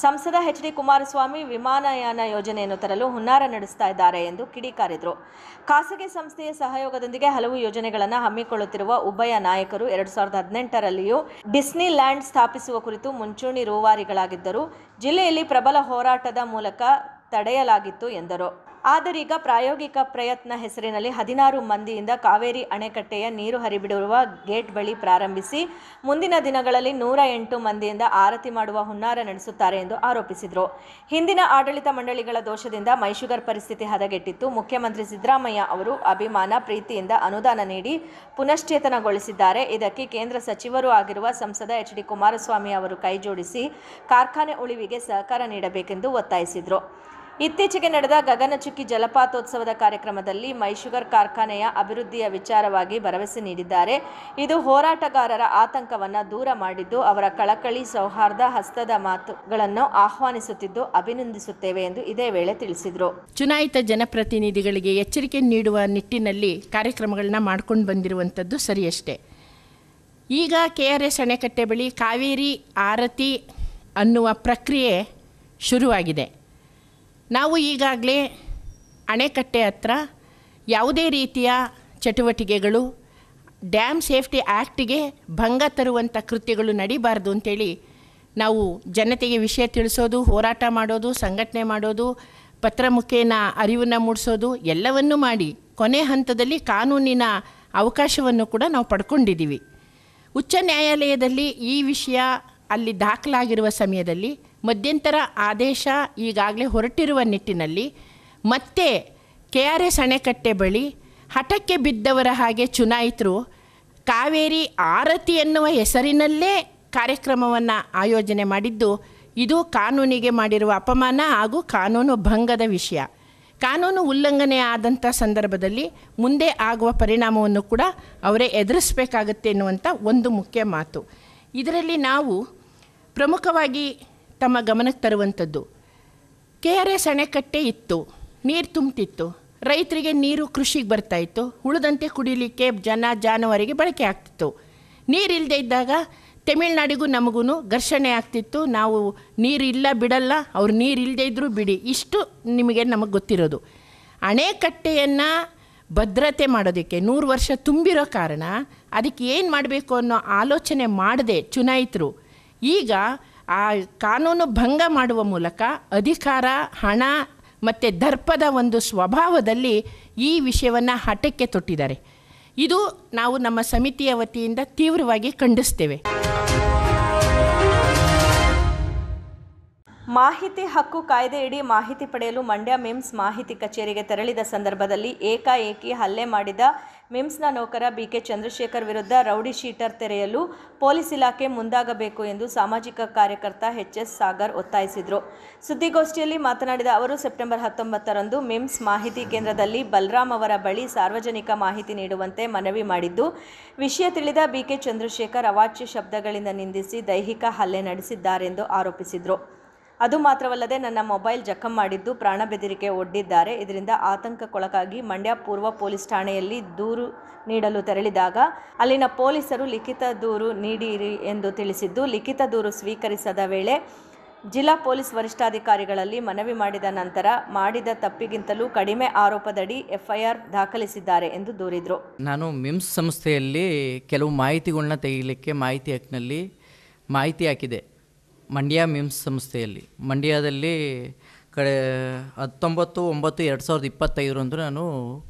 ಸಂಸದ ಎಚ್.ಡಿ. ಕುಮಾರಸ್ವಾಮಿ ವಿಮಾನಯಾನ ಯೋಜನೆಯನ್ನು ತರಲು ಹುನ್ನಾರ ನಡೆಸ್ತಾ ಇದ್ದಾರೆ ಎಂದು ಕಿಡಿಕಾರಿದರು. ಖಾಸಗಿ ಸಂಸ್ಥೆಯ ಸಹಯೋಗದೊಂದಿಗೆ ಹಲವು ಯೋಜನೆಗಳನ್ನು ಹಮ್ಮಿಕೊಳ್ಳುತ್ತಿರುವ ಉಭಯ ನಾಯಕರು 2018ರಲ್ಲಿಯೂ ಡಿಸ್ನಿ ಲ್ಯಾಂಡ್ ಸ್ಥಾಪಿಸುವ ಕುರಿತು ಮುಂಚೂಣಿ ರೂವಾರಿಗಳಾಗಿದ್ದರು. ಜಿಲ್ಲೆಯಲ್ಲಿ ಪ್ರಬಲ ಹೋರಾಟದ ಮೂಲಕ ತಡೆಯಲಾಗಿತ್ತು ಎಂದರು. ಆದರೀಗ ಪ್ರಾಯೋಗಿಕ ಪ್ರಯತ್ನ ಹೆಸರಿನಲ್ಲಿ 16 ಮಂದಿಯಿಂದ ಕಾವೇರಿ ಅಣೆಕಟ್ಟೆಯ ನೀರು ಹರಿಬಿಡುವ ಗೇಟ್ ಬಳಿ ಪ್ರಾರಂಭಿಸಿ ಮುಂದಿನ ದಿನಗಳಲ್ಲಿ 108 ಮಂದಿಯಿಂದ ಆರತಿ ಮಾಡುವ ಹುನ್ನಾರ ನಡೆಸುತ್ತಾರೆ ಎಂದು ಆರೋಪಿಸಿದರು. ಹಿಂದಿನ ಆಡಳಿತ ಮಂಡಳಿಗಳ ದೋಷದಿಂದ ಮೈಶುಗರ್ ಪರಿಸ್ಥಿತಿ ಹದಗೆಟ್ಟಿತ್ತು. ಮುಖ್ಯಮಂತ್ರಿ ಸಿದ್ದರಾಮಯ್ಯ ಅವರು ಅಭಿಮಾನ, ಪ್ರೀತಿಯಿಂದ ಅನುದಾನ ನೀಡಿ ಪುನಶ್ಚೇತನಗೊಳಿಸಿದ್ದಾರೆ. ಇದಕ್ಕೆ ಕೇಂದ್ರ ಸಚಿವರೂ ಆಗಿರುವ ಸಂಸದ ಎಚ್.ಡಿ. ಕುಮಾರಸ್ವಾಮಿ ಅವರು ಕೈಜೋಡಿಸಿ ಕಾರ್ಖಾನೆ ಉಳಿವಿಗೆ ಸಹಕಾರ ನೀಡಬೇಕೆಂದು ಒತ್ತಾಯಿಸಿದರು. ಇತ್ತೀಚೆಗೆ ನಡೆದ ಗಗನಚುಕ್ಕಿ ಜಲಪಾತೋತ್ಸವದ ಕಾರ್ಯಕ್ರಮದಲ್ಲಿ ಮೈಶುಗರ್ ಕಾರ್ಖಾನೆಯ ಅಭಿವೃದ್ಧಿಯ ವಿಚಾರವಾಗಿ ಭರವಸೆ ನೀಡಿದ್ದಾರೆ. ಇದು ಹೋರಾಟಗಾರರ ಆತಂಕವನ್ನು ದೂರ ಮಾಡಿದ್ದು, ಅವರ ಕಳಕಳಿ ಸೌಹಾರ್ದ ಹಸ್ತದ ಮಾತುಗಳನ್ನು ಆಹ್ವಾನಿಸುತ್ತಿದ್ದು ಅಭಿನಂದಿಸುತ್ತೇವೆ ಎಂದು ಇದೇ ವೇಳೆ ತಿಳಿಸಿದರು. ಚುನಾಯಿತ ಜನಪ್ರತಿನಿಧಿಗಳಿಗೆ ಎಚ್ಚರಿಕೆ ನೀಡುವ ನಿಟ್ಟಿನಲ್ಲಿ ಕಾರ್ಯಕ್ರಮಗಳನ್ನ ಮಾಡ್ಕೊಂಡು ಬಂದಿರುವಂಥದ್ದು ಸರಿಯಷ್ಟೇ. ಈಗ KRS ಅಣೆಕಟ್ಟೆ ಬಳಿ ಕಾವೇರಿ ಆರತಿ ಅನ್ನುವ ಪ್ರಕ್ರಿಯೆ ಶುರುವಾಗಿದೆ. ನಾವು ಈಗಾಗಲೇ ಅಣೆಕಟ್ಟೆ ಹತ್ರ ಯಾವುದೇ ರೀತಿಯ ಚಟುವಟಿಕೆಗಳು ಡ್ಯಾಮ್ ಸೇಫ್ಟಿ ಆ್ಯಕ್ಟಿಗೆ ಭಂಗ ತರುವಂಥ ಕೃತ್ಯಗಳು ನಡೀಬಾರ್ದು ಅಂತೇಳಿ ನಾವು ಜನತೆಗೆ ವಿಷಯ ತಿಳಿಸೋದು, ಹೋರಾಟ ಮಾಡೋದು, ಸಂಘಟನೆ ಮಾಡೋದು, ಪತ್ರ ಮುಖೇನ ಅರಿವನ್ನು ಮೂಡಿಸೋದು ಎಲ್ಲವನ್ನೂ ಮಾಡಿ ಕೊನೆ ಹಂತದಲ್ಲಿ ಕಾನೂನಿನ ಅವಕಾಶವನ್ನು ಕೂಡ ನಾವು ಪಡ್ಕೊಂಡಿದ್ದೀವಿ. ಉಚ್ಚ ನ್ಯಾಯಾಲಯದಲ್ಲಿ ಈ ವಿಷಯ ಅಲ್ಲಿ ದಾಖಲಾಗಿರುವ ಸಮಯದಲ್ಲಿ ಮಧ್ಯಂತರ ಆದೇಶ ಈಗಾಗಲೇ ಹೊರಟಿರುವ ನಿಟ್ಟಿನಲ್ಲಿ ಮತ್ತೆ KRS ಅಣೆಕಟ್ಟೆ ಬಳಿ ಹಠಕ್ಕೆ ಬಿದ್ದವರ ಹಾಗೆ ಚುನಾಯಿತರು ಕಾವೇರಿ ಆರತಿ ಎನ್ನುವ ಹೆಸರಿನಲ್ಲೇ ಕಾರ್ಯಕ್ರಮವನ್ನು ಆಯೋಜನೆ ಮಾಡಿದ್ದು ಇದು ಕಾನೂನಿಗೆ ಮಾಡಿರುವ ಅಪಮಾನ ಹಾಗೂ ಕಾನೂನು ಭಂಗದ ವಿಷಯ. ಕಾನೂನು ಉಲ್ಲಂಘನೆ ಆದಂಥ ಸಂದರ್ಭದಲ್ಲಿ ಮುಂದೆ ಆಗುವ ಪರಿಣಾಮವನ್ನು ಕೂಡ ಅವರೇ ಎದುರಿಸಬೇಕಾಗತ್ತೆ ಎನ್ನುವಂಥ ಒಂದು ಮುಖ್ಯ ಮಾತು. ಇದರಲ್ಲಿ ನಾವು ಪ್ರಮುಖವಾಗಿ ತಮ್ಮ ಗಮನಕ್ಕೆ ತರುವಂಥದ್ದು, KRS ಅಣೆಕಟ್ಟೆ ಇತ್ತು, ನೀರು ತುಂಬ್ತಿತ್ತು, ರೈತರಿಗೆ ನೀರು ಕೃಷಿಗೆ ಬರ್ತಾಯಿತ್ತು, ಉಳಿದಂತೆ ಕುಡಿಲಿಕ್ಕೆ ಜಾನುವಾರಿಗೆ ಬಳಕೆ ಆಗ್ತಿತ್ತು. ನೀರಿಲ್ಲದೆ ಇದ್ದಾಗ ತಮಿಳ್ನಾಡಿಗೂ ನಮಗೂ ಘರ್ಷಣೆ ಆಗ್ತಿತ್ತು. ನಾವು ನೀರು ಇಲ್ಲ ಬಿಡಲ್ಲ, ಅವ್ರು ನೀರು ಇಲ್ಲದೆ ಇದ್ದರೂ ಬಿಡಿ, ಇಷ್ಟು ನಮಗೆ ಗೊತ್ತಿರೋದು. ಅಣೆಕಟ್ಟೆಯನ್ನು ಭದ್ರತೆ ಮಾಡೋದಕ್ಕೆ 100 ವರ್ಷ ತುಂಬಿರೋ ಕಾರಣ ಅದಕ್ಕೆ ಏನು ಮಾಡಬೇಕು ಅನ್ನೋ ಆಲೋಚನೆ ಮಾಡದೆ ಚುನಾಯಿತರು ಈಗ ಆ ಕಾನೂನು ಭಂಗ ಮಾಡುವ ಮೂಲಕ ಅಧಿಕಾರ, ಹಣ ಮತ್ತು ದರ್ಪದ ಒಂದು ಸ್ವಭಾವದಲ್ಲಿ ಈ ವಿಷಯವನ್ನು ಹಠಕ್ಕೆ ತೊಟ್ಟಿದ್ದಾರೆ. ಇದು ನಾವು ನಮ್ಮ ಸಮಿತಿಯ ವತಿಯಿಂದ ತೀವ್ರವಾಗಿ ಖಂಡಿಸ್ತೇವೆ. ಮಾಹಿತಿ ಹಕ್ಕು ಕಾಯ್ದೆಯಡಿ ಮಾಹಿತಿ ಪಡೆಯಲು ಮಂಡ್ಯ ಮಿಮ್ಸ್ ಮಾಹಿತಿ ಕಚೇರಿಗೆ ತೆರಳಿದ ಸಂದರ್ಭದಲ್ಲಿ ಏಕಾಏಕಿ ಹಲ್ಲೆ ಮಾಡಿದ ಮಿಮ್ಸ್ನ ನೌಕರ BK ಚಂದ್ರಶೇಖರ್ ವಿರುದ್ಧ ರೌಡಿ ಶೀಟರ್ ತೆರೆಯಲು ಪೊಲೀಸ್ ಇಲಾಖೆ ಮುಂದಾಗಬೇಕು ಎಂದು ಸಾಮಾಜಿಕ ಕಾರ್ಯಕರ್ತ HS ಸಾಗರ್ ಒತ್ತಾಯಿಸಿದರು. ಸುದ್ದಿಗೋಷ್ಠಿಯಲ್ಲಿ ಮಾತನಾಡಿದ ಅವರು ಸೆಪ್ಟೆಂಬರ್ 19ರಂದು ಮಿಮ್ಸ್ ಮಾಹಿತಿ ಕೇಂದ್ರದಲ್ಲಿ ಬಲರಾಮ್ ಅವರ ಬಳಿ ಸಾರ್ವಜನಿಕ ಮಾಹಿತಿ ನೀಡುವಂತೆ ಮನವಿ ಮಾಡಿದ್ದು, ವಿಷಯ ತಿಳಿದ BK ಚಂದ್ರಶೇಖರ್ ಅವಾಚ್ಯ ಶಬ್ದಗಳಿಂದ ನಿಂದಿಸಿ ದೈಹಿಕ ಹಲ್ಲೆ ನಡೆಸಿದ್ದಾರೆಂದು ಆರೋಪಿಸಿದರು. ಅದು ಮಾತ್ರವಲ್ಲದೆ ನನ್ನ ಮೊಬೈಲ್ ಜಖಂ ಮಾಡಿದ್ದು, ಪ್ರಾಣ ಬೆದರಿಕೆ ಒಡ್ಡಿದ್ದಾರೆ. ಇದರಿಂದ ಆತಂಕಕ್ಕೊಳಗಾಗಿ ಮಂಡ್ಯ ಪೂರ್ವ ಪೊಲೀಸ್ ಠಾಣೆಯಲ್ಲಿ ದೂರು ನೀಡಲು ತೆರಳಿದಾಗ ಅಲ್ಲಿನ ಪೊಲೀಸರು ಲಿಖಿತ ದೂರು ನೀಡಿರಿ ಎಂದು ತಿಳಿಸಿದ್ದು, ಲಿಖಿತ ದೂರು ಸ್ವೀಕರಿಸದ ವೇಳೆ ಜಿಲ್ಲಾ ಪೊಲೀಸ್ ವರಿಷ್ಠಾಧಿಕಾರಿಗಳಲ್ಲಿ ಮನವಿ ಮಾಡಿದ ನಂತರ ಮಾಡಿದ ತಪ್ಪಿಗಿಂತಲೂ ಕಡಿಮೆ ಆರೋಪದಡಿ FIR ದಾಖಲಿಸಿದ್ದಾರೆ ಎಂದು ದೂರಿದರು. ನಾನು ಮಿಮ್ಸ್ ಸಂಸ್ಥೆಯಲ್ಲಿ ಕೆಲವು ಮಾಹಿತಿಗಳನ್ನ ತೆಗಿಲಿಕ್ಕೆ ಮಾಹಿತಿ ಹಕ್ಕಿನಲ್ಲಿ ಮಾಹಿತಿ ಹಾಕಿದೆ. ಮಂಡ್ಯ ಮಿಮ್ಸ್ ಸಂಸ್ಥೆಯಲ್ಲಿ ಮಂಡ್ಯದಲ್ಲಿ 19/9/2025 ನಾನು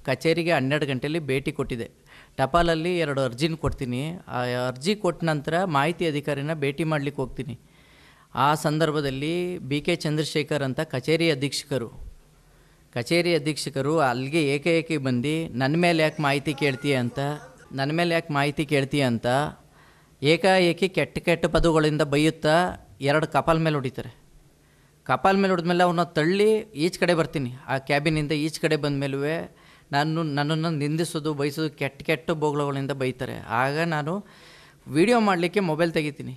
ಕಚೇರಿಗೆ 12 ಗಂಟೆಯಲ್ಲಿ ಭೇಟಿ ಕೊಟ್ಟಿದ್ದೆ. ಟಪಾಲಲ್ಲಿ 2 ಅರ್ಜಿನ ಕೊಡ್ತೀನಿ. ಆ ಅರ್ಜಿ ಕೊಟ್ಟ ನಂತರ ಮಾಹಿತಿ ಅಧಿಕಾರಿನ ಭೇಟಿ ಮಾಡಲಿಕ್ಕೆ ಹೋಗ್ತೀನಿ. ಆ ಸಂದರ್ಭದಲ್ಲಿ BK ಚಂದ್ರಶೇಖರ್ ಅಂತ ಕಚೇರಿ ಅಧೀಕ್ಷಕರು ಅಲ್ಲಿಗೆ ಏಕಾಏಕಿ ಬಂದು ನನ್ನ ಮೇಲೆ ಯಾಕೆ ಮಾಹಿತಿ ಕೇಳ್ತೀಯ ಅಂತ ಏಕಾಏಕಿ ಕೆಟ್ಟ ಪದಗಳಿಂದ ಬೈಯುತ್ತಾ 2 ಕಪಾಲ್ ಮೇಲೆ ಹೊಡಿತಾರೆ. ಕಪಾಲ್ ಮೇಲೆ ಹೊಡೆದ್ಮೇಲೆ ಅವನ್ನ ತಳ್ಳಿ ಈಚೆ ಕಡೆ ಬರ್ತೀನಿ. ಆ ಕ್ಯಾಬಿನಿಂದ ಈಚೆ ಕಡೆ ಬಂದ ಮೇಲೂ ನನ್ನನ್ನು ನಿಂದಿಸೋದು, ಬೈಸೋದು, ಕೆಟ್ಟ ಬೋಗ್ಲಗಳಿಂದ ಬೈತಾರೆ. ಆಗ ನಾನು ವೀಡಿಯೋ ಮಾಡಲಿಕ್ಕೆ ಮೊಬೈಲ್ ತೆಗಿತೀನಿ.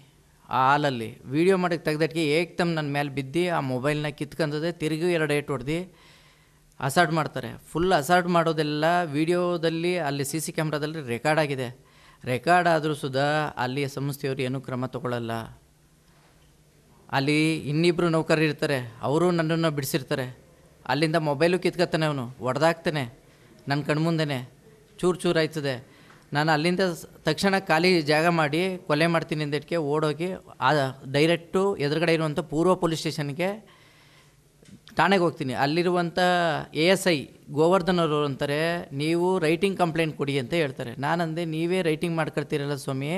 ಆ ಹಾಲಲ್ಲಿ ವೀಡಿಯೋ ಮಾಡೋಕ್ಕೆ ತೆಗೆದಕ್ಕೆ ಏಕ್ದಮ್ ನನ್ನ ಮೇಲೆ ಬಿದ್ದು ಆ ಮೊಬೈಲ್ನ ಕಿತ್ಕೊಂಡದೆ, ತಿರುಗಿ 2 ಏಟು ಹೊಡೆದು ಅಸಾಲ್ಟ್ ಮಾಡ್ತಾರೆ. ಫುಲ್ ಅಸಾಲ್ಟ್ ಮಾಡೋದೆಲ್ಲ ವೀಡಿಯೋದಲ್ಲಿ ಅಲ್ಲಿ CC ಕ್ಯಾಮ್ರಾದಲ್ಲಿ ರೆಕಾರ್ಡ್ ಆಗಿದೆ. ರೆಕಾರ್ಡ್ ಆದರೂ ಸುಧಾ ಅಲ್ಲಿಯ ಸಂಸ್ಥೆಯವರು ಏನೂ ಕ್ರಮ ತಗೊಳ್ಳಲ್ಲ. ಅಲ್ಲಿ ಇನ್ನಿಬ್ಬರು ನೌಕರರು ಇರ್ತಾರೆ, ಅವರು ನನ್ನನ್ನು ಬಿಡಿಸಿರ್ತಾರೆ. ಅಲ್ಲಿಂದ ಮೊಬೈಲು ಕಿತ್ಕೊತಾನೆ, ಅವನು ಹೊಡೆದಾಕ್ತಾನೆ ನನ್ನ ಕಣ್ಮುಂದೆ, ಚೂರು ಆಯ್ತದೆ. ನಾನು ಅಲ್ಲಿಂದ ತಕ್ಷಣ ಖಾಲಿ ಜಾಗ ಮಾಡಿ ಕೊಲೆ ಮಾಡ್ತೀನಿ ಅಂದಕ್ಕೆ ಓಡೋಗಿ ಡೈರೆಕ್ಟು ಎದುರುಗಡೆ ಇರುವಂಥ ಪೂರ್ವ ಪೊಲೀಸ್ ಸ್ಟೇಷನ್ಗೆ ಠಾಣೆಗೆ ಹೋಗ್ತೀನಿ. ಅಲ್ಲಿರುವಂಥ ASI ಗೋವರ್ಧನ್ ಅವರು ಅಂತಾರೆ, ನೀವು ರೈಟಿಂಗ್ ಕಂಪ್ಲೇಂಟ್ ಕೊಡಿ ಅಂತ ಹೇಳ್ತಾರೆ. ನಾನಂದೆ, ನೀವೇ ರೈಟಿಂಗ್ ಮಾಡ್ಕೊಳ್ತೀರಲ್ಲ ಸ್ವಾಮಿ,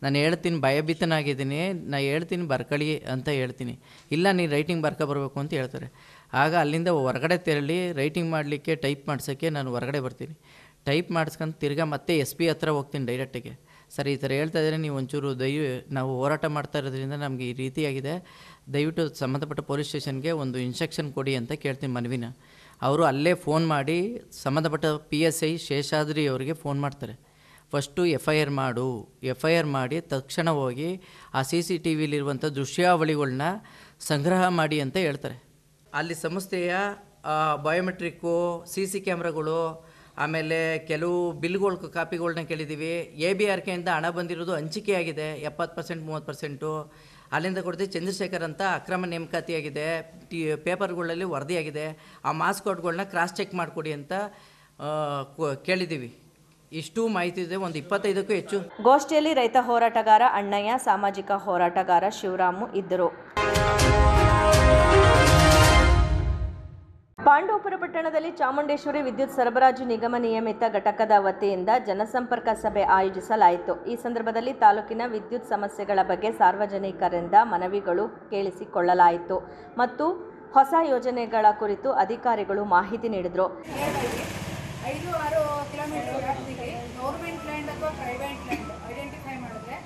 ನಾನು ಹೇಳ್ತೀನಿ ಭಯಭೀತನಾಗಿದ್ದೀನಿ, ನಾನು ಹೇಳ್ತೀನಿ ಬರ್ಕೊಳ್ಳಿ ಅಂತ ಹೇಳ್ತೀನಿ. ಇಲ್ಲ ನೀನು ರೈಟಿಂಗ್ ಬರ್ಕೊಬರ್ಬೇಕು ಅಂತ ಹೇಳ್ತಾರೆ. ಆಗ ಅಲ್ಲಿಂದ ಹೊರಗಡೆ ತೆರಳಿ ರೈಟಿಂಗ್ ಮಾಡಲಿಕ್ಕೆ ಟೈಪ್ ಮಾಡ್ಸೋಕ್ಕೆ ನಾನು ಹೊರಗಡೆ ಬರ್ತೀನಿ. ಟೈಪ್ ಮಾಡಿಸ್ಕೊಂಡು ತಿರ್ಗಾ ಮತ್ತೆ SP ಹತ್ರ ಹೋಗ್ತೀನಿ ಡೈರೆಕ್ಟಿಗೆ. ಸರ್ ಈ ಥರ ಹೇಳ್ತಾ ಇದ್ದಾರೆ, ನೀವು ಒಂಚೂರು ನಾವು ಹೋರಾಟ ಮಾಡ್ತಾ ಇರೋದ್ರಿಂದ ನಮಗೆ ಈ ರೀತಿಯಾಗಿದೆ, ದಯವಿಟ್ಟು ಸಂಬಂಧಪಟ್ಟ ಪೊಲೀಸ್ ಸ್ಟೇಷನ್ಗೆ ಒಂದು ಇನ್ಸ್ಟ್ರಕ್ಷನ್ ಕೊಡಿ ಅಂತ ಕೇಳ್ತೀನಿ ಮನವಿನ. ಅವರು ಅಲ್ಲೇ ಫೋನ್ ಮಾಡಿ ಸಂಬಂಧಪಟ್ಟ PSI ಶೇಷಾದ್ರಿ ಅವರಿಗೆ ಫೋನ್ ಮಾಡ್ತಾರೆ. ಫಸ್ಟು FIR ಮಾಡು, FIR ಮಾಡಿ ತಕ್ಷಣ ಹೋಗಿ ಆ CCTVಲಿರುವಂಥ ದೃಶ್ಯಾವಳಿಗಳನ್ನ ಸಂಗ್ರಹ ಮಾಡಿ ಅಂತ ಹೇಳ್ತಾರೆ. ಅಲ್ಲಿ ಸಂಸ್ಥೆಯ ಬಯೋಮೆಟ್ರಿಕ್ಕು, CC ಕ್ಯಾಮ್ರಾಗಳು, ಆಮೇಲೆ ಕೆಲವು ಬಿಲ್ಗಳ ಕಾಪಿಗಳನ್ನ ಕೇಳಿದ್ದೀವಿ. ABRKಯಿಂದ ಹಣ ಬಂದಿರೋದು ಹಂಚಿಕೆ ಆಗಿದೆ 70%, 30%. ಅಲ್ಲಿಂದ ಕೊಡ್ತೀವಿ. ಚಂದ್ರಶೇಖರ್ ಅಂತ ಅಕ್ರಮ ನೇಮಕಾತಿಯಾಗಿದೆ, ಪೇಪರ್ಗಳಲ್ಲಿ ವರದಿಯಾಗಿದೆ. ಆ ಮಾಸ್ ಕೋಡ್ಗಳನ್ನ ಕ್ರಾಸ್ ಚೆಕ್ ಮಾಡಿಕೊಡಿ ಅಂತ ಕೇಳಿದ್ದೀವಿ. ಇಷ್ಟು ಮಾಹಿತಿ ಇದೆ. ಒಂದು 25ಕ್ಕೂ ಹೆಚ್ಚು. ಗೋಷ್ಠಿಯಲ್ಲಿ ರೈತ ಹೋರಾಟಗಾರ ಅಣ್ಣಯ್ಯ, ಸಾಮಾಜಿಕ ಹೋರಾಟಗಾರ ಶಿವರಾಮು ಇದ್ದರು. ಪಾಂಡವಪುರ ಪಟ್ಟಣದಲ್ಲಿ ಚಾಮುಂಡೇಶ್ವರಿ ವಿದ್ಯುತ್ ಸರಬರಾಜು ನಿಗಮ ನಿಯಮಿತ ಘಟಕದ ವತಿಯಿಂದ ಜನಸಂಪರ್ಕ ಸಭೆ ಆಯೋಜಿಸಲಾಯಿತು. ಈ ಸಂದರ್ಭದಲ್ಲಿ ತಾಲೂಕಿನ ವಿದ್ಯುತ್ ಸಮಸ್ಯೆಗಳ ಬಗ್ಗೆ ಸಾರ್ವಜನಿಕರಿಂದ ಮನವಿಗಳು ಕೇಳಿಸಿಕೊಳ್ಳಲಾಯಿತು ಮತ್ತು ಹೊಸ ಯೋಜನೆಗಳ ಕುರಿತು ಅಧಿಕಾರಿಗಳು ಮಾಹಿತಿ ನೀಡಿದರು. 5-6 ಕಿಲೋಮೀಟರ್ ವ್ಯಾಪ್ತಿಗೆ ಗೌರ್ಮೆಂಟ್ ಲ್ಯಾಂಡ್ ಅಥವಾ ಪ್ರೈವೇಟ್ ಲ್ಯಾಂಡ್ ಐಡೆಂಟಿಫೈ ಮಾಡಿದ್ರೆ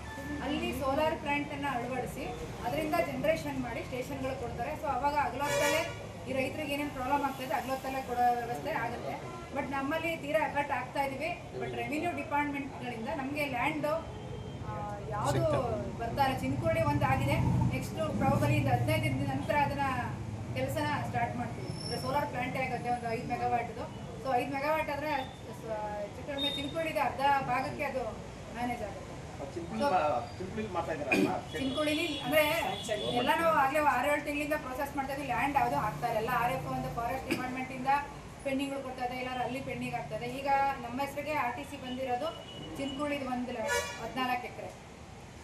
ಅಲ್ಲಿ ಸೋಲಾರ್ ಪ್ಲಾಂಟನ್ನು ಅಳವಡಿಸಿ ಅದರಿಂದ ಜನರೇಷನ್ ಮಾಡಿ ಸ್ಟೇಷನ್ಗಳು ಕೊಡ್ತಾರೆ. ಸೊ ಅವಾಗ ಹಗಲೊತ್ತಲ್ಲೇ ಈ ರೈತರಿಗೆ ಏನೇನು ಪ್ರಾಬ್ಲಮ್ ಆಗ್ತಾಯಿದೆ ಹಗಲೊತ್ತಲ್ಲೇ ಕೊಡೋ ವ್ಯವಸ್ಥೆ ಆಗುತ್ತೆ. ಬಟ್ ನಮ್ಮಲ್ಲಿ ತೀರಾ ಎಫರ್ಟ್ ಆಗ್ತಾ ಇದೀವಿ. ಬಟ್ ರೆವಿನ್ಯೂ ಡಿಪಾರ್ಟ್ಮೆಂಟ್ಗಳಿಂದ ನಮಗೆ ಲ್ಯಾಂಡು ಯಾವುದು ಬರ್ತಾ ಇಲ್ಲ. ಚಿನ್ಕೋಡಿ ಒಂದು ಆಗಿದೆ, ನೆಕ್ಸ್ಟ್ ಪ್ರಾಬಲಿ 15 ದಿನದ ನಂತರ ಅದನ್ನು ಕೆಲಸನ ಸ್ಟಾರ್ಟ್ ಮಾಡ್ತೀವಿ. ಅಂದರೆ ಸೋಲಾರ್ ಪ್ಲಾಂಟೇ ಆಗುತ್ತೆ, ಒಂದು 5 ಮೆಗಾವಾಟ್ದು. ಸೊ 5 ಮೆಗಾವಾಟ್ ಆದರೆ ಕಡಿಮೆ ಚಿನ್ಕೋಡಿಗೆ ಅರ್ಧ ಭಾಗಕ್ಕೆ ಅದು ಮ್ಯಾನೇಜ್ ಆಗುತ್ತೆ. ಚಿನ್ಕೋಳಿಲಿ ಅಂದರೆ ಎಲ್ಲ ನಾವು ಆಗಲೇ 6-7 ತಿಂಗಳಿಂದ ಪ್ರೊಸೆಸ್ ಮಾಡ್ತಾ ಇದ್ದೀವಿ. ಲ್ಯಾಂಡ್ ಯಾವುದೂ ಆಗ್ತಾ ಇಲ್ಲ. ಎಲ್ಲ RF ಒಂದು ಫಾರೆಸ್ಟ್ ಡಿಪಾರ್ಟ್ಮೆಂಟಿಂದ ಪೆಂಡಿಂಗ್ಗಳು ಕೊಡ್ತಾ ಇದೆ, ಎಲ್ಲರೂ ಅಲ್ಲಿ ಪೆಂಡಿಂಗ್ ಆಗ್ತದೆ. ಈಗ ನಮ್ಮ ಹೆಸರಿಗೆ RTC ಬಂದಿರೋದು ಚಿನ್ಕೋಳಿದು 14 ಎಕರೆ.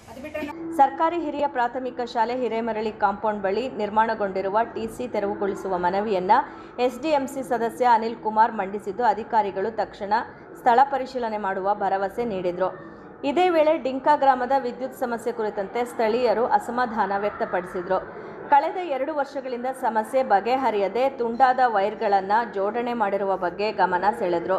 ಅದು ಬಿಟ್ಟರೆ ಸರ್ಕಾರಿ ಹಿರಿಯ ಪ್ರಾಥಮಿಕ ಶಾಲೆ ಹಿರೇಮರಳಿ ಕಾಂಪೌಂಡ್ ಬಳಿ ನಿರ್ಮಾಣಗೊಂಡಿರುವ TC ತೆರವುಗೊಳಿಸುವ ಮನವಿಯನ್ನು SDMC ಸದಸ್ಯ ಅನಿಲ್ ಕುಮಾರ್ ಮಂಡಿಸಿದ್ದು, ಅಧಿಕಾರಿಗಳು ತಕ್ಷಣ ಸ್ಥಳ ಪರಿಶೀಲನೆ ಮಾಡುವ ಭರವಸೆ ನೀಡಿದರು. ಇದೇ ವೇಳೆ ಡಿಂಕಾ ಗ್ರಾಮದ ವಿದ್ಯುತ್ ಸಮಸ್ಯೆ ಕುರಿತಂತೆ ಸ್ಥಳೀಯರು ಅಸಮಾಧಾನ ವ್ಯಕ್ತಪಡಿಸಿದರು. ಕಳೆದ 2 ವರ್ಷಗಳಿಂದ ಸಮಸ್ಯೆ ಬಗೆಹರಿಯದೆ ತುಂಡಾದ ವೈರ್ಗಳನ್ನು ಜೋಡಣೆ ಮಾಡಿರುವ ಬಗ್ಗೆ ಗಮನ ಸೆಳೆದರು.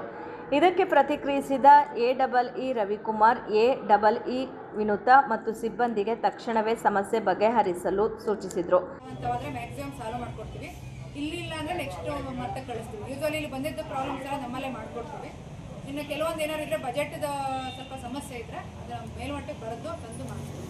ಇದಕ್ಕೆ ಪ್ರತಿಕ್ರಿಯಿಸಿದ AEE ರವಿಕುಮಾರ್, AEE ವಿನುತಾ ಮತ್ತು ಸಿಬ್ಬಂದಿಗೆ ತಕ್ಷಣವೇ ಸಮಸ್ಯೆ ಬಗೆಹರಿಸಲು ಸೂಚಿಸಿದರು. ಮ್ಯಾಕ್ಸಿಮಮ್ ಸಾಲ್ವ್ ಮಾಡ್ಕೊಡ್ತೀವಿ. ಇಲ್ಲಿ ಇಲ್ಲ ಅಂದರೆ ನೆಕ್ಸ್ಟ್ ಮಟ್ಟಕ್ಕೆ ಕಳಿಸ್ತೀವಿ. ಯೂಶುವಲಿ ಇಲ್ಲಿ ಬಂದಿದ್ದ ಪ್ರಾಬ್ಲಮ್ಸ್ ಎಲ್ಲ ನಮ್ಮಲ್ಲೇ ಮಾಡ್ಕೊಡ್ತೀವಿ. ಇನ್ನು ಕೆಲವೊಂದು ಏನಾದ್ರು ಇದ್ದರೆ ಬಜೆಟ್ದ ಸ್ವಲ್ಪ ಸಮಸ್ಯೆ ಇದ್ದರೆ ಅದರ ಮೇಲ್ಮಟ್ಟಕ್ಕೆ ಬರೋದು ತಂದು ಮಾಡ್ತೀವಿ.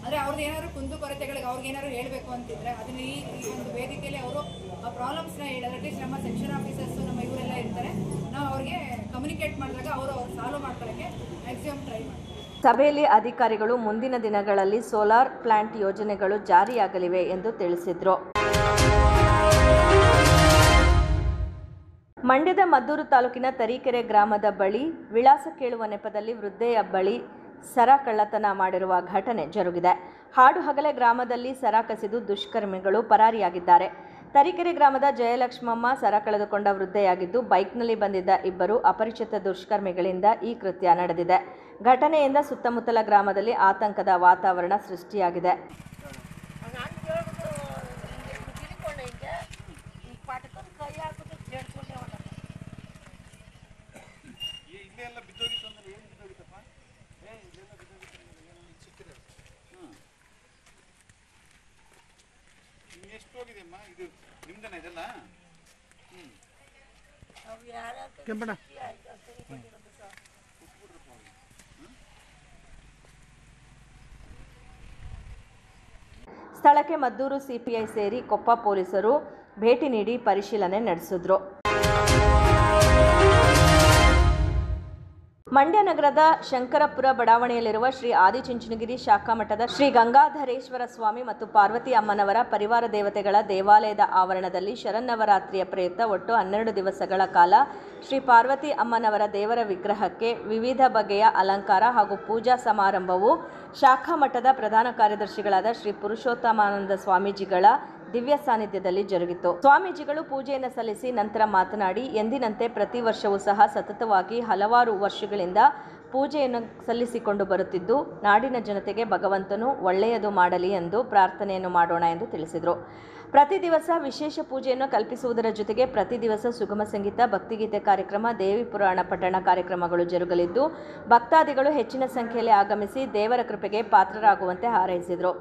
ಅಂದರೆ ಅವ್ರದ್ದು ಏನಾದ್ರು ಕುಂದುಕೊರತೆಗಳಿಗೆ ಅವ್ರಿಗೇನಾದ್ರು ಹೇಳಬೇಕು ಅಂತಿದ್ರೆ ಅದನ್ನ ಈ ಒಂದು ವೇದಿಕೆಯಲ್ಲಿ ಅವರು ಆ ಪ್ರಾಬ್ಲಮ್ಸ್ನ ಹೇಳಿದ್ರೆ ಅಟ್ಲೀಸ್ಟ್ ನಮ್ಮ ಸೆಕ್ಷನ್ ಆಫೀಸರ್ಸು ನಮ್ಮ ಇವರೆಲ್ಲ ಇರ್ತಾರೆ, ನಾವು ಅವ್ರಿಗೆ ಕಮ್ಯುನಿಕೇಟ್ ಮಾಡಿದಾಗ ಅವರು ಸಾಲ್ವ್ ಮಾಡ್ಕೊಳ್ಳೋಕ್ಕೆ ಮ್ಯಾಕ್ಸಿಮಮ್ ಟ್ರೈ ಮಾಡ್ತೀವಿ. ಸಭೆಯಲ್ಲಿ ಅಧಿಕಾರಿಗಳು ಮುಂದಿನ ದಿನಗಳಲ್ಲಿ ಸೋಲಾರ್ ಪ್ಲಾಂಟ್ ಯೋಜನೆಗಳು ಜಾರಿಯಾಗಲಿವೆ ಎಂದು ತಿಳಿಸಿದರು. ಮಂಡ್ಯದ ಮದ್ದೂರು ತಾಲೂಕಿನ ತರೀಕೆರೆ ಗ್ರಾಮದ ಬಳಿ ವಿಳಾಸ ಕೇಳುವ ನೆಪದಲ್ಲಿ ವೃದ್ಧೆಯ ಬಳಿ ಸರ ಕಳ್ಳತನ ಮಾಡಿರುವ ಘಟನೆ ಜರುಗಿದೆ. ಹಾಡು ಹಗಲೇ ಗ್ರಾಮದಲ್ಲಿ ಸರ ಕಸಿದು ದುಷ್ಕರ್ಮಿಗಳು ಪರಾರಿಯಾಗಿದ್ದಾರೆ. ತರೀಕೆರೆ ಗ್ರಾಮದ ಜಯಲಕ್ಷ್ಮಮ್ಮ ಸರ ಕಳೆದುಕೊಂಡ ವೃದ್ಧೆಯಾಗಿದ್ದು, ಬೈಕ್ನಲ್ಲಿ ಬಂದಿದ್ದ ಇಬ್ಬರು ಅಪರಿಚಿತ ದುಷ್ಕರ್ಮಿಗಳಿಂದ ಈ ಕೃತ್ಯ ನಡೆದಿದೆ. ಘಟನೆಯಿಂದ ಸುತ್ತಮುತ್ತಲ ಗ್ರಾಮದಲ್ಲಿ ಆತಂಕದ ವಾತಾವರಣ ಸೃಷ್ಟಿಯಾಗಿದೆ. ಸ್ಥಳಕ್ಕೆ ಮದ್ದೂರು CPI ಸೇರಿ ಕೊಪ್ಪ ಪೊಲೀಸರು ಭೇಟಿ ನೀಡಿ ಪರಿಶೀಲನೆ ನಡೆಸಿದ್ರು. ಮಂಡ್ಯ ನಗರದ ಶಂಕರಪುರ ಬಡಾವಣೆಯಲ್ಲಿರುವ ಶ್ರೀ ಆದಿಚುಂಚನಗಿರಿ ಶಾಖಾ ಮಠದ ಶ್ರೀ ಗಂಗಾಧರೇಶ್ವರ ಸ್ವಾಮಿ ಮತ್ತು ಪಾರ್ವತಿ ಅಮ್ಮನವರ ಪರಿವಾರ ದೇವತೆಗಳ ದೇವಾಲಯದ ಆವರಣದಲ್ಲಿ ಶರನ್ನವರಾತ್ರಿಯ ಪ್ರಯುಕ್ತ ಒಟ್ಟು 12 ದಿವಸಗಳ ಕಾಲ ಶ್ರೀ ಪಾರ್ವತಿ ಅಮ್ಮನವರ ದೇವರ ವಿಗ್ರಹಕ್ಕೆ ವಿವಿಧ ಬಗೆಯ ಅಲಂಕಾರ ಹಾಗೂ ಪೂಜಾ ಸಮಾರಂಭವು ಶಾಖಾ ಮಠದ ಪ್ರಧಾನ ಕಾರ್ಯದರ್ಶಿಗಳಾದ ಶ್ರೀ ಪುರುಷೋತ್ತಮಾನಂದ ಸ್ವಾಮೀಜಿಗಳ ದಿವ್ಯ ಸಾನ್ನಿಧ್ಯದಲ್ಲಿ ಜರುಗಿತು. ಸ್ವಾಮೀಜಿಗಳು ಪೂಜೆಯನ್ನು ಸಲ್ಲಿಸಿ ನಂತರ ಮಾತನಾಡಿ, ಎಂದಿನಂತೆ ಪ್ರತಿ ವರ್ಷವೂ ಸಹ ಸತತವಾಗಿ ಹಲವಾರು ವರ್ಷಗಳಿಂದ ಪೂಜೆಯನ್ನು ಸಲ್ಲಿಸಿಕೊಂಡು ಬರುತ್ತಿದ್ದು, ನಾಡಿನ ಜನತೆಗೆ ಭಗವಂತನು ಒಳ್ಳೆಯದು ಮಾಡಲಿ ಎಂದು ಪ್ರಾರ್ಥನೆಯನ್ನು ಮಾಡೋಣ ಎಂದು ತಿಳಿಸಿದರು. ಪ್ರತಿ ದಿವಸ ವಿಶೇಷ ಪೂಜೆಯನ್ನು ಕಲ್ಪಿಸುವುದರ ಜೊತೆಗೆ ಪ್ರತಿ ದಿವಸ ಸುಗಮ ಸಂಗೀತ, ಭಕ್ತಿಗೀತೆ ಕಾರ್ಯಕ್ರಮ, ದೇವಿ ಪುರಾಣ ಪಠಣ ಕಾರ್ಯಕ್ರಮಗಳು ಜರುಗಲಿದ್ದು, ಭಕ್ತಾದಿಗಳು ಹೆಚ್ಚಿನ ಸಂಖ್ಯೆಯಲ್ಲಿ ಆಗಮಿಸಿ ದೇವರ ಕೃಪೆಗೆ ಪಾತ್ರರಾಗುವಂತೆ ಹಾರೈಸಿದರು.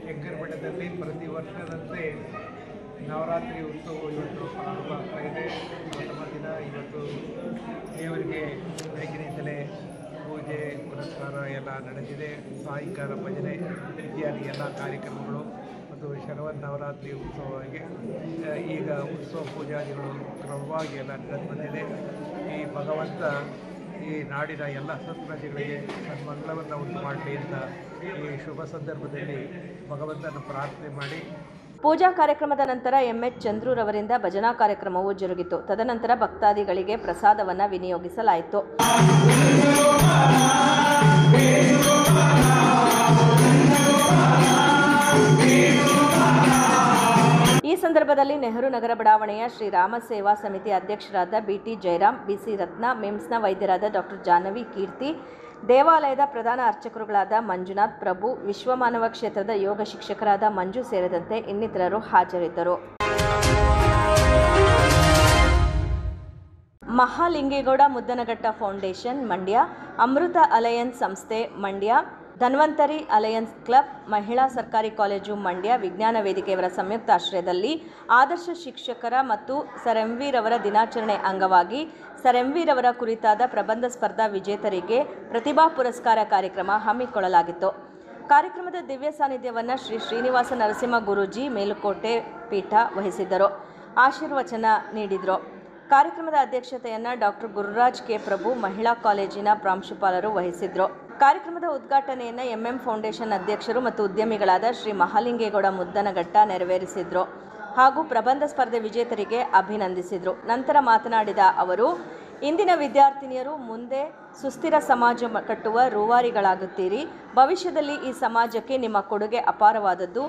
ಶಂಕರಮಠದಲ್ಲಿ ಪ್ರತಿ ವರ್ಷದಂತೆ ನವರಾತ್ರಿ ಉತ್ಸವ ಇವತ್ತು ಪ್ರಾರಂಭ ಆಗ್ತಾ ಇದೆ. ಪ್ರಥಮ ದಿನ ಇವತ್ತು ದೇವರಿಗೆ ಬೆಳಗಿನಿಂದಲೇ ಪೂಜೆ ಪುರಸ್ಕಾರ ಎಲ್ಲ ನಡೆದಿದೆ. ಸಾಯಂಕಾಲ ಭಜನೆ ಇತ್ಯಾದಿ ಎಲ್ಲ ಕಾರ್ಯಕ್ರಮಗಳು ಮತ್ತು ಶರವನ್ನವರಾತ್ರಿ ಉತ್ಸವಕ್ಕೆ ಈಗ ಉತ್ಸವ ಪೂಜಾದಿಗಳು ಕ್ರಮವಾಗಿ ಎಲ್ಲ ನಡೆದು ಬಂದಿದೆ. ಈ ಭಗವಂತ ಈ ನಾಡಿನ ಎಲ್ಲ ಸತ್ಪ್ರಜೆಗಳಿಗೆ ಸನ್ಮಂಗಳವನ್ನು ಉಂಟು ಮಾಡಲಿ ಅಂತ ಈ ಶುಭ ಸಂದರ್ಭದಲ್ಲಿ ಭಗವಂತನ ಪ್ರಾರ್ಥನೆ ಮಾಡಿ ಪೂಜಾ ಕಾರ್ಯಕ್ರಮದ ನಂತರ ಎಂಎಚ್ ಚಂದ್ರೂರವರಿಂದ ಭಜನಾ ಕಾರ್ಯಕ್ರಮವು ಜರುಗಿತು. ತದನಂತರ ಭಕ್ತಾದಿಗಳಿಗೆ ಪ್ರಸಾದವನ್ನು ವಿನಿಯೋಗಿಸಲಾಯಿತು. ಈ ಸಂದರ್ಭದಲ್ಲಿ ನೆಹರು ನಗರ ಬಡಾವಣೆಯ ಶ್ರೀರಾಮ ಸೇವಾ ಸಮಿತಿ ಅಧ್ಯಕ್ಷರಾದ ಬಿಟಿ ಜಯರಾಮ್, ಬಿಸಿ ರತ್ನ, ಮಿಮ್ಸ್ನ ವೈದ್ಯರಾದ ಡಾಕ್ಟರ್ ಜಾಹ್ನವಿ ಕೀರ್ತಿ, ದೇವಾಲಯದ ಪ್ರಧಾನ ಅರ್ಚಕರುಗಳಾದ ಮಂಜುನಾಥ್ ಪ್ರಭು, ವಿಶ್ವಮಾನವ ಕ್ಷೇತ್ರದ ಯೋಗ ಶಿಕ್ಷಕರಾದ ಮಂಜು ಸೇರಿದಂತೆ ಇನ್ನಿತರರು ಹಾಜರಿದ್ದರು. ಮಹಾಲಿಂಗೇಗೌಡ ಮುದ್ದನಘಟ್ಟ ಫೌಂಡೇಶನ್ ಮಂಡ್ಯ, ಅಮೃತ ಅಲಯನ್ಸ್ ಸಂಸ್ಥೆ ಮಂಡ್ಯ, ಧನ್ವಂತರಿ ಅಲಯನ್ಸ್ ಕ್ಲಬ್, ಮಹಿಳಾ ಸರ್ಕಾರಿ ಕಾಲೇಜು ಮಂಡ್ಯ, ವಿಜ್ಞಾನ ವೇದಿಕೆಯವರ ಸಂಯುಕ್ತಾಶ್ರಯದಲ್ಲಿ ಆದರ್ಶ ಶಿಕ್ಷಕರ ಮತ್ತು ಸರ್ ಎಂ ವಿ ರವರ ದಿನಾಚರಣೆ ಅಂಗವಾಗಿ ಸರ್ ಎಂ ವಿ ರವರ ಕುರಿತಾದ ಪ್ರಬಂಧ ಸ್ಪರ್ಧಾ ವಿಜೇತರಿಗೆ ಪ್ರತಿಭಾ ಪುರಸ್ಕಾರ ಕಾರ್ಯಕ್ರಮ ಹಮ್ಮಿಕೊಳ್ಳಲಾಗಿತ್ತು. ಕಾರ್ಯಕ್ರಮದ ದಿವ್ಯ ಸಾನ್ನಿಧ್ಯವನ್ನು ಶ್ರೀ ಶ್ರೀನಿವಾಸ ನರಸಿಂಹ ಗುರೂಜಿ ಮೇಲುಕೋಟೆ ಪೀಠ ವಹಿಸಿದ್ದರು. ಆಶೀರ್ವಚನ ನೀಡಿದರು. ಕಾರ್ಯಕ್ರಮದ ಅಧ್ಯಕ್ಷತೆಯನ್ನು ಡಾಕ್ಟರ್ ಗುರುರಾಜ್ ಕೆ ಪ್ರಭು, ಮಹಿಳಾ ಕಾಲೇಜಿನ ಪ್ರಾಂಶುಪಾಲರು ವಹಿಸಿದ್ರು. ಕಾರ್ಯಕ್ರಮದ ಉದ್ಘಾಟನೆಯನ್ನು ಎಂಎಂ ಫೌಂಡೇಶನ್ ಅಧ್ಯಕ್ಷರು ಮತ್ತು ಉದ್ಯಮಿಗಳಾದ ಶ್ರೀ ಮಹಾಲಿಂಗೇಗೌಡ ಮುದ್ದನಘಟ್ಟ ನೆರವೇರಿಸಿದ್ರು ಹಾಗೂ ಪ್ರಬಂಧ ಸ್ಪರ್ಧೆ ವಿಜೇತರಿಗೆ ಅಭಿನಂದಿಸಿದರು. ನಂತರ ಮಾತನಾಡಿದ ಅವರು, ಇಂದಿನ ವಿದ್ಯಾರ್ಥಿನಿಯರು ಮುಂದೆ ಸುಸ್ಥಿರ ಸಮಾಜ ಕಟ್ಟುವ ರೂವಾರಿಗಳಾಗುತ್ತೀರಿ. ಭವಿಷ್ಯದಲ್ಲಿ ಈ ಸಮಾಜಕ್ಕೆ ನಿಮ್ಮ ಕೊಡುಗೆ ಅಪಾರವಾದದ್ದು.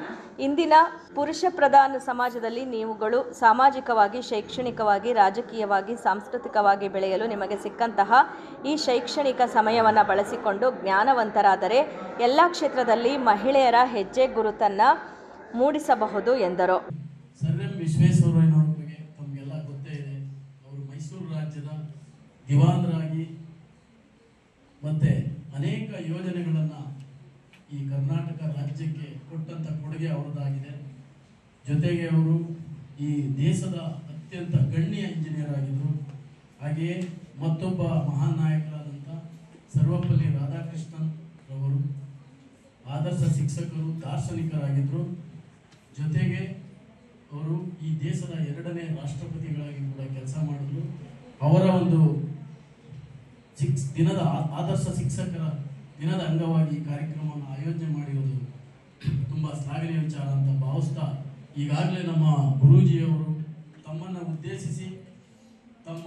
ಇಂದಿನ ಪುರುಷ ಪ್ರಧಾನ ಸಮಾಜದಲ್ಲಿ ನೀವುಗಳು ಸಾಮಾಜಿಕವಾಗಿ, ಶೈಕ್ಷಣಿಕವಾಗಿ, ರಾಜಕೀಯವಾಗಿ, ಸಾಂಸ್ಕೃತಿಕವಾಗಿ ಬೆಳೆಯಲು ನಿಮಗೆ ಸಿಕ್ಕಂತಹ ಈ ಶೈಕ್ಷಣಿಕ ಸಮಯವನ್ನು ಬಳಸಿಕೊಂಡು ಜ್ಞಾನವಂತರಾದರೆ ಎಲ್ಲ ಕ್ಷೇತ್ರದಲ್ಲಿ ಮಹಿಳೆಯರ ಹೆಜ್ಜೆ ಗುರುತನ್ನು ಮೂಡಿಸಬಹುದು ಎಂದರು. ಸರ್ ಎಂ ವಿಶ್ವೇಶ್ವರಯ್ಯನವರ ಬಗ್ಗೆ ತಮಗೆಲ್ಲ ಗೊತ್ತೇ ಇದೆ. ಅವರು ಮೈಸೂರು ರಾಜ್ಯದ ದಿವಾನರಾಗಿ ಮತ್ತೆ ಅನೇಕ ಯೋಜನೆಗಳನ್ನು ಈ ಕರ್ನಾಟಕ ರಾಜ್ಯಕ್ಕೆ ಕೊಟ್ಟಂಥ ಕೊಡುಗೆ ಅವರದಾಗಿದೆ. ಜೊತೆಗೆ ಅವರು ಈ ದೇಶದ ಅತ್ಯಂತ ಗಣ್ಯ ಇಂಜಿನಿಯರ್ ಆಗಿದ್ದರು. ಹಾಗೆಯೇ ಮತ್ತೊಬ್ಬ ಮಹಾನ್ ನಾಯಕರಾದಂಥ ಸರ್ವಪಲ್ಲಿ ರಾಧಾಕೃಷ್ಣನ್ ರವರು ಆದರ್ಶ ಶಿಕ್ಷಕರು, ದಾರ್ಶನಿಕರಾಗಿದ್ದರು. ಜೊತೆಗೆ ಅವರು ಈ ದೇಶದ 2ನೇ ರಾಷ್ಟ್ರಪತಿಗಳಾಗಿ ಕೂಡ ಕೆಲಸ ಮಾಡಿದ್ರು. ಅವರ ಒಂದು ದಿನದ ಆದರ್ಶ ಶಿಕ್ಷಕರ ದಿನದ ಅಂಗವಾಗಿ ಈ ಕಾರ್ಯಕ್ರಮವನ್ನು ಆಯೋಜನೆ ಮಾಡಿರೋದು ತುಂಬ ಶ್ಲಾಘನೀಯ ವಿಚಾರ ಅಂತ ಭಾವಿಸ್ತಾ, ಈಗಾಗಲೇ ನಮ್ಮ ಗುರೂಜಿಯವರು ತಮ್ಮನ್ನು ಉದ್ದೇಶಿಸಿ ತಮ್ಮ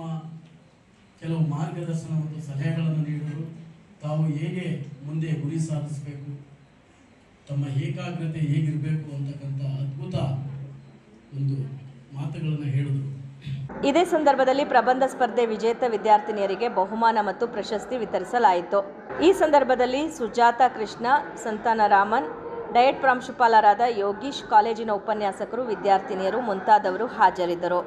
ಕೆಲವು ಮಾರ್ಗದರ್ಶನ ಮತ್ತು ಸಲಹೆಗಳನ್ನು ನೀಡಿದರು. ತಾವು ಹೇಗೆ ಮುಂದೆ ಗುರಿ ಸಾಧಿಸಬೇಕು, ತಮ್ಮ ಏಕಾಗ್ರತೆ ಹೇಗಿರಬೇಕು ಅಂತಕ್ಕಂಥ ಅದ್ಭುತ ಒಂದು ಮಾತುಗಳನ್ನು ಹೇಳಿದರು. ಇದೇ ಸಂದರ್ಭದಲ್ಲಿ ಪ್ರಬಂಧ ಸ್ಪರ್ಧೆ ವಿಜೇತ ವಿದ್ಯಾರ್ಥಿನಿಯರಿಗೆ ಬಹುಮಾನ ಮತ್ತು ಪ್ರಶಸ್ತಿ ವಿತರಿಸಲಾಯಿತು. ಈ ಸಂದರ್ಭದಲ್ಲಿ ಸುಜಾತ ಕೃಷ್ಣ, ಸಂತಾನರಾಮನ್, ಡಯಟ್ ಪ್ರಾಂಶುಪಾಲರಾದ ಯೋಗೀಶ್, ಕಾಲೇಜಿನ ಉಪನ್ಯಾಸಕರು, ವಿದ್ಯಾರ್ಥಿನಿಯರು ಮುಂತಾದವರು ಹಾಜರಿದ್ದರು.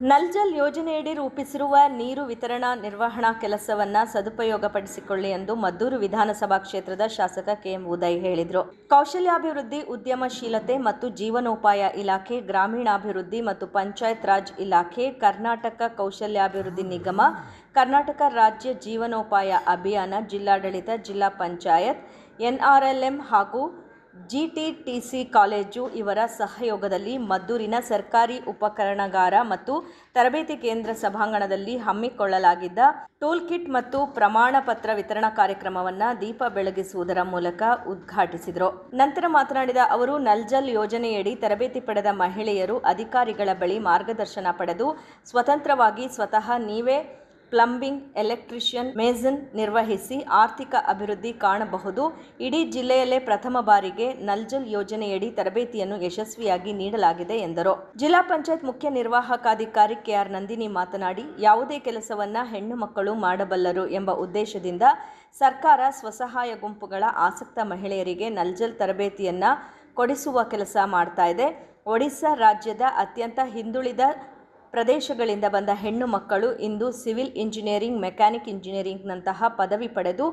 ನಲ್ಜಲ್ ಯೋಜನೆಯಡಿ ರೂಪಿಸಿರುವ ನೀರು ವಿತರಣಾ ನಿರ್ವಹಣಾ ಕೆಲಸವನ್ನು ಸದುಪಯೋಗಪಡಿಸಿಕೊಳ್ಳಿ ಎಂದು ಮದ್ದೂರು ವಿಧಾನಸಭಾ ಕ್ಷೇತ್ರದ ಶಾಸಕ ಕೆಎಂ ಉದಯ್ ಹೇಳಿದರು. ಕೌಶಲ್ಯಾಭಿವೃದ್ಧಿ, ಉದ್ಯಮಶೀಲತೆ ಮತ್ತು ಜೀವನೋಪಾಯ ಇಲಾಖೆ, ಗ್ರಾಮೀಣಾಭಿವೃದ್ಧಿ ಮತ್ತು ಪಂಚಾಯತ್ ರಾಜ್ ಇಲಾಖೆ, ಕರ್ನಾಟಕ ಕೌಶಲ್ಯಾಭಿವೃದ್ಧಿ ನಿಗಮ, ಕರ್ನಾಟಕ ರಾಜ್ಯ ಜೀವನೋಪಾಯ ಅಭಿಯಾನ, ಜಿಲ್ಲಾಡಳಿತ, ಜಿಲ್ಲಾ ಪಂಚಾಯತ್, ಎನ್ಆರ್ಎಲ್ಎಂ ಹಾಗೂ ಜಿಟಿಟಿಸಿ ಕಾಲೇಜು ಇವರ ಸಹಯೋಗದಲ್ಲಿ ಮದ್ದೂರಿನ ಸರ್ಕಾರಿ ಉಪಕರಣಗಾರ ಮತ್ತು ತರಬೇತಿ ಕೇಂದ್ರ ಸಭಾಂಗಣದಲ್ಲಿ ಹಮ್ಮಿಕೊಳ್ಳಲಾಗಿದ್ದ ಟೂಲ್ ಕಿಟ್ ಮತ್ತು ಪ್ರಮಾಣ ಪತ್ರ ವಿತರಣಾ ಕಾರ್ಯಕ್ರಮವನ್ನು ದೀಪ ಬೆಳಗಿಸುವುದರ ಮೂಲಕ ಉದ್ಘಾಟಿಸಿದರು. ನಂತರ ಮಾತನಾಡಿದ ಅವರು, ನಲ್ಜಲ್ ಯೋಜನೆಯಡಿ ತರಬೇತಿ ಪಡೆದ ಮಹಿಳೆಯರು ಅಧಿಕಾರಿಗಳ ಬಳಿ ಮಾರ್ಗದರ್ಶನ ಪಡೆದು ಸ್ವತಂತ್ರವಾಗಿ ಸ್ವತಃ ನೀವೇ ಪ್ಲಂಬಿಂಗ್, ಎಲೆಕ್ಟ್ರಿಷಿಯನ್, ಮೇಸನ್ ನಿರ್ವಹಿಸಿ ಆರ್ಥಿಕ ಅಭಿವೃದ್ಧಿ ಕಾಣಬಹುದು. ಇಡೀ ಜಿಲ್ಲೆಯಲ್ಲೇ ಪ್ರಥಮ ಬಾರಿಗೆ ನಲ್ಜಲ್ ಯೋಜನೆಯಡಿ ತರಬೇತಿಯನ್ನು ಯಶಸ್ವಿಯಾಗಿ ನೀಡಲಾಗಿದೆ ಎಂದರು. ಜಿಲ್ಲಾ ಪಂಚಾಯತ್ ಮುಖ್ಯ ನಿರ್ವಾಹಕಾಧಿಕಾರಿ ಕೆಆರ್ ನಂದಿನಿ ಮಾತನಾಡಿ, ಯಾವುದೇ ಕೆಲಸವನ್ನ ಹೆಣ್ಣು ಮಕ್ಕಳು ಮಾಡಬಲ್ಲರು ಎಂಬ ಉದ್ದೇಶದಿಂದ ಸರ್ಕಾರ ಸ್ವಸಹಾಯ ಗುಂಪುಗಳ ಆಸಕ್ತ ಮಹಿಳೆಯರಿಗೆ ನಲ್ಜಲ್ ತರಬೇತಿಯನ್ನ ಕೊಡಿಸುವ ಕೆಲಸ ಮಾಡ್ತಾ ಇದೆ. ಒಡಿಶಾ ರಾಜ್ಯದ ಅತ್ಯಂತ ಹಿಂದುಳಿದ ಪ್ರದೇಶಗಳಿಂದ ಬಂದ ಹೆಣ್ಣು ಮಕ್ಕಳು ಇಂದು ಸಿವಿಲ್ ಇಂಜಿನಿಯರಿಂಗ್, ಮೆಕ್ಯಾನಿಕ್ ಇಂಜಿನಿಯರಿಂಗ್ನಂತಹ ಪದವಿ ಪಡೆದು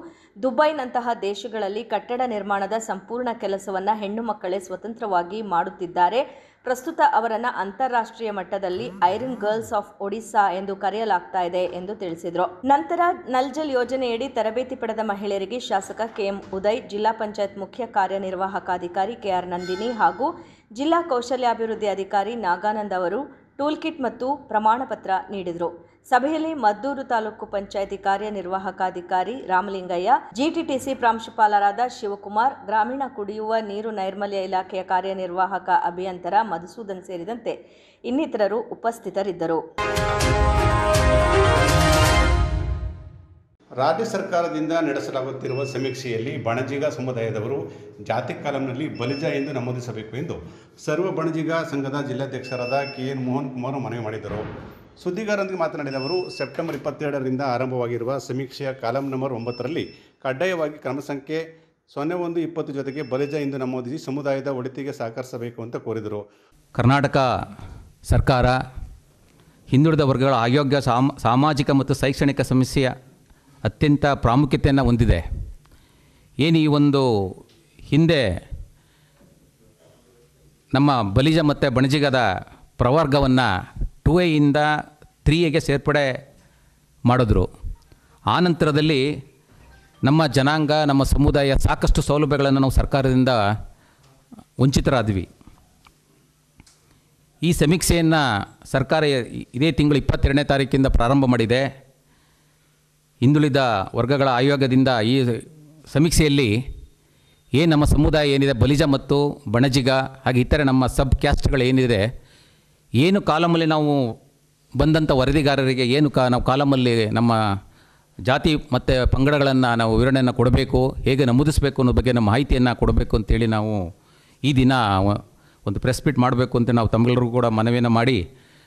ದುಬೈನಂತಹ ದೇಶಗಳಲ್ಲಿ ಕಟ್ಟಡ ನಿರ್ಮಾಣದ ಸಂಪೂರ್ಣ ಕೆಲಸವನ್ನು ಹೆಣ್ಣು ಮಕ್ಕಳೇ ಸ್ವತಂತ್ರವಾಗಿ ಮಾಡುತ್ತಿದ್ದಾರೆ. ಪ್ರಸ್ತುತ ಅವರನ್ನು ಅಂತಾರಾಷ್ಟ್ರೀಯ ಮಟ್ಟದಲ್ಲಿ ಐರನ್ ಗರ್ಲ್ಸ್ ಆಫ್ ಒಡಿಶಾ ಎಂದು ಕರೆಯಲಾಗ್ತಾ ಇದೆ ಎಂದು ತಿಳಿಸಿದರು. ನಂತರ ನಲ್ಜಲ್ ಯೋಜನೆಯಡಿ ತರಬೇತಿ ಪಡೆದ ಮಹಿಳೆಯರಿಗೆ ಶಾಸಕ ಕೆಎಂ ಉದಯ್, ಜಿಲ್ಲಾ ಪಂಚಾಯತ್ ಮುಖ್ಯ ಕಾರ್ಯನಿರ್ವಾಹಕಾಧಿಕಾರಿ ಕೆಆರ್ ನಂದಿನಿ ಹಾಗೂ ಜಿಲ್ಲಾ ಕೌಶಲ್ಯಾಭಿವೃದ್ಧಿ ಅಧಿಕಾರಿ ನಾಗಾನಂದ್ ಅವರು ಟೂಲ್ ಕಿಟ್ ಮತ್ತು ಪ್ರಮಾಣ ಪತ್ರ ನೀಡಿದರು. ಸಭೆಯಲ್ಲಿ ಮದ್ದೂರು ತಾಲೂಕು ಪಂಚಾಯಿತಿ ಕಾರ್ಯನಿರ್ವಾಹಕಾಧಿಕಾರಿ ರಾಮಲಿಂಗಯ್ಯ, ಜಿಟಿಟಿಸಿ ಪ್ರಾಂಶುಪಾಲರಾದ ಶಿವಕುಮಾರ್, ಗ್ರಾಮೀಣ ಕುಡಿಯುವ ನೀರು ನೈರ್ಮಲ್ಯ ಇಲಾಖೆಯ ಕಾರ್ಯನಿರ್ವಾಹಕ ಅಭಿಯಂತರ ಮಧುಸೂದನ್ ಸೇರಿದಂತೆ ಇನ್ನಿತರರು ಉಪಸ್ಥಿತರಿದ್ದರು. ರಾಜ್ಯ ಸರ್ಕಾರದಿಂದ ನಡೆಸಲಾಗುತ್ತಿರುವ ಸಮೀಕ್ಷೆಯಲ್ಲಿ ಬಣಜಿಗ ಸಮುದಾಯದವರು ಜಾತಿ ಕಾಲಂನಲ್ಲಿ ಬಲಿಜ ಎಂದು ನಮೂದಿಸಬೇಕು ಎಂದು ಸರ್ವ ಬಣಜಿಗ ಸಂಘದ ಜಿಲ್ಲಾಧ್ಯಕ್ಷರಾದ KN ಮೋಹನ್ ಕುಮಾರ್ ಮನವಿ ಮಾಡಿದರು. ಸುದ್ದಿಗಾರರೊಂದಿಗೆ ಮಾತನಾಡಿದ ಅವರು, ಸೆಪ್ಟೆಂಬರ್ 22ರಿಂದ ಆರಂಭವಾಗಿರುವ ಸಮೀಕ್ಷೆಯ ಕಾಲಂ ನಂಬರ್ 9ರಲ್ಲಿ ಕಡ್ಡಾಯವಾಗಿ ಕ್ರಮ ಸಂಖ್ಯೆ 0120 ಜೊತೆಗೆ ಬಲಿಜ ಎಂದು ನಮೂದಿಸಿ ಸಮುದಾಯದ ಒಳಿತಿಗೆ ಸಹಕರಿಸಬೇಕು ಅಂತ ಕೋರಿದರು. ಕರ್ನಾಟಕ ಸರ್ಕಾರ ಹಿಂದುಳಿದ ವರ್ಗಗಳ ಆಯೋಗ್ಯ ಸಾಮಾಜಿಕ ಮತ್ತು ಶೈಕ್ಷಣಿಕ ಸಮಸ್ಯೆಯ ಅತ್ಯಂತ ಪ್ರಾಮುಖ್ಯತೆಯನ್ನು ಹೊಂದಿದೆ. ಏನು ಈ ಒಂದು ಹಿಂದೆ ನಮ್ಮ ಬಲಿಜ ಮತ್ತು ಬಣಜಿಗದ ಪ್ರವರ್ಗವನ್ನು 2A ಇಂದ 3Aಗೆ ಸೇರ್ಪಡೆ ಮಾಡಿದ್ರು. ಆ ನಂತರದಲ್ಲಿ ನಮ್ಮ ಜನಾಂಗ, ನಮ್ಮ ಸಮುದಾಯ ಸಾಕಷ್ಟು ಸೌಲಭ್ಯಗಳನ್ನು ನಾವು ಸರ್ಕಾರದಿಂದ ವಂಚಿತರಾದ್ವಿ. ಈ ಸಮೀಕ್ಷೆಯನ್ನು ಸರ್ಕಾರ ಇದೇ ತಿಂಗಳು 22ನೇ ತಾರೀಕಿಂದ ಪ್ರಾರಂಭ ಮಾಡಿದೆ. ಹಿಂದುಳಿದ ವರ್ಗಗಳ ಆಯೋಗದಿಂದ ಈ ಸಮೀಕ್ಷೆಯಲ್ಲಿ ನಮ್ಮ ಸಮುದಾಯ ಏನಿದೆ, ಬಲಿಜ ಮತ್ತು ಬಣಜಿಗ ಹಾಗೆ ಇತರೆ ನಮ್ಮ ಸಬ್ ಕ್ಯಾಸ್ಟ್ಗಳು ಏನಿದೆ, ಏನು ಕಾಲಮಲ್ಲಿ ನಾವು ಬಂದಂಥ ವರದಿಗಾರರಿಗೆ ನಾವು ಕಾಲಮಲ್ಲಿ ನಮ್ಮ ಜಾತಿ ಮತ್ತು ಪಂಗಡಗಳನ್ನು ನಾವು ವಿವರಣೆಯನ್ನು ಕೊಡಬೇಕು, ಹೇಗೆ ನಮೂದಿಸಬೇಕು ಅನ್ನೋ ಬಗ್ಗೆ ನಮ್ಮ ಮಾಹಿತಿಯನ್ನು ಕೊಡಬೇಕು ಅಂತೇಳಿ ನಾವು ಈ ದಿನ ಒಂದು ಪ್ರೆಸ್ ಮೀಟ್ ಮಾಡಬೇಕು ಅಂತ ನಾವು ತಮ್ಮೆಲ್ಲರಿಗೂ ಕೂಡ ಮನವಿಯನ್ನು ಮಾಡಿ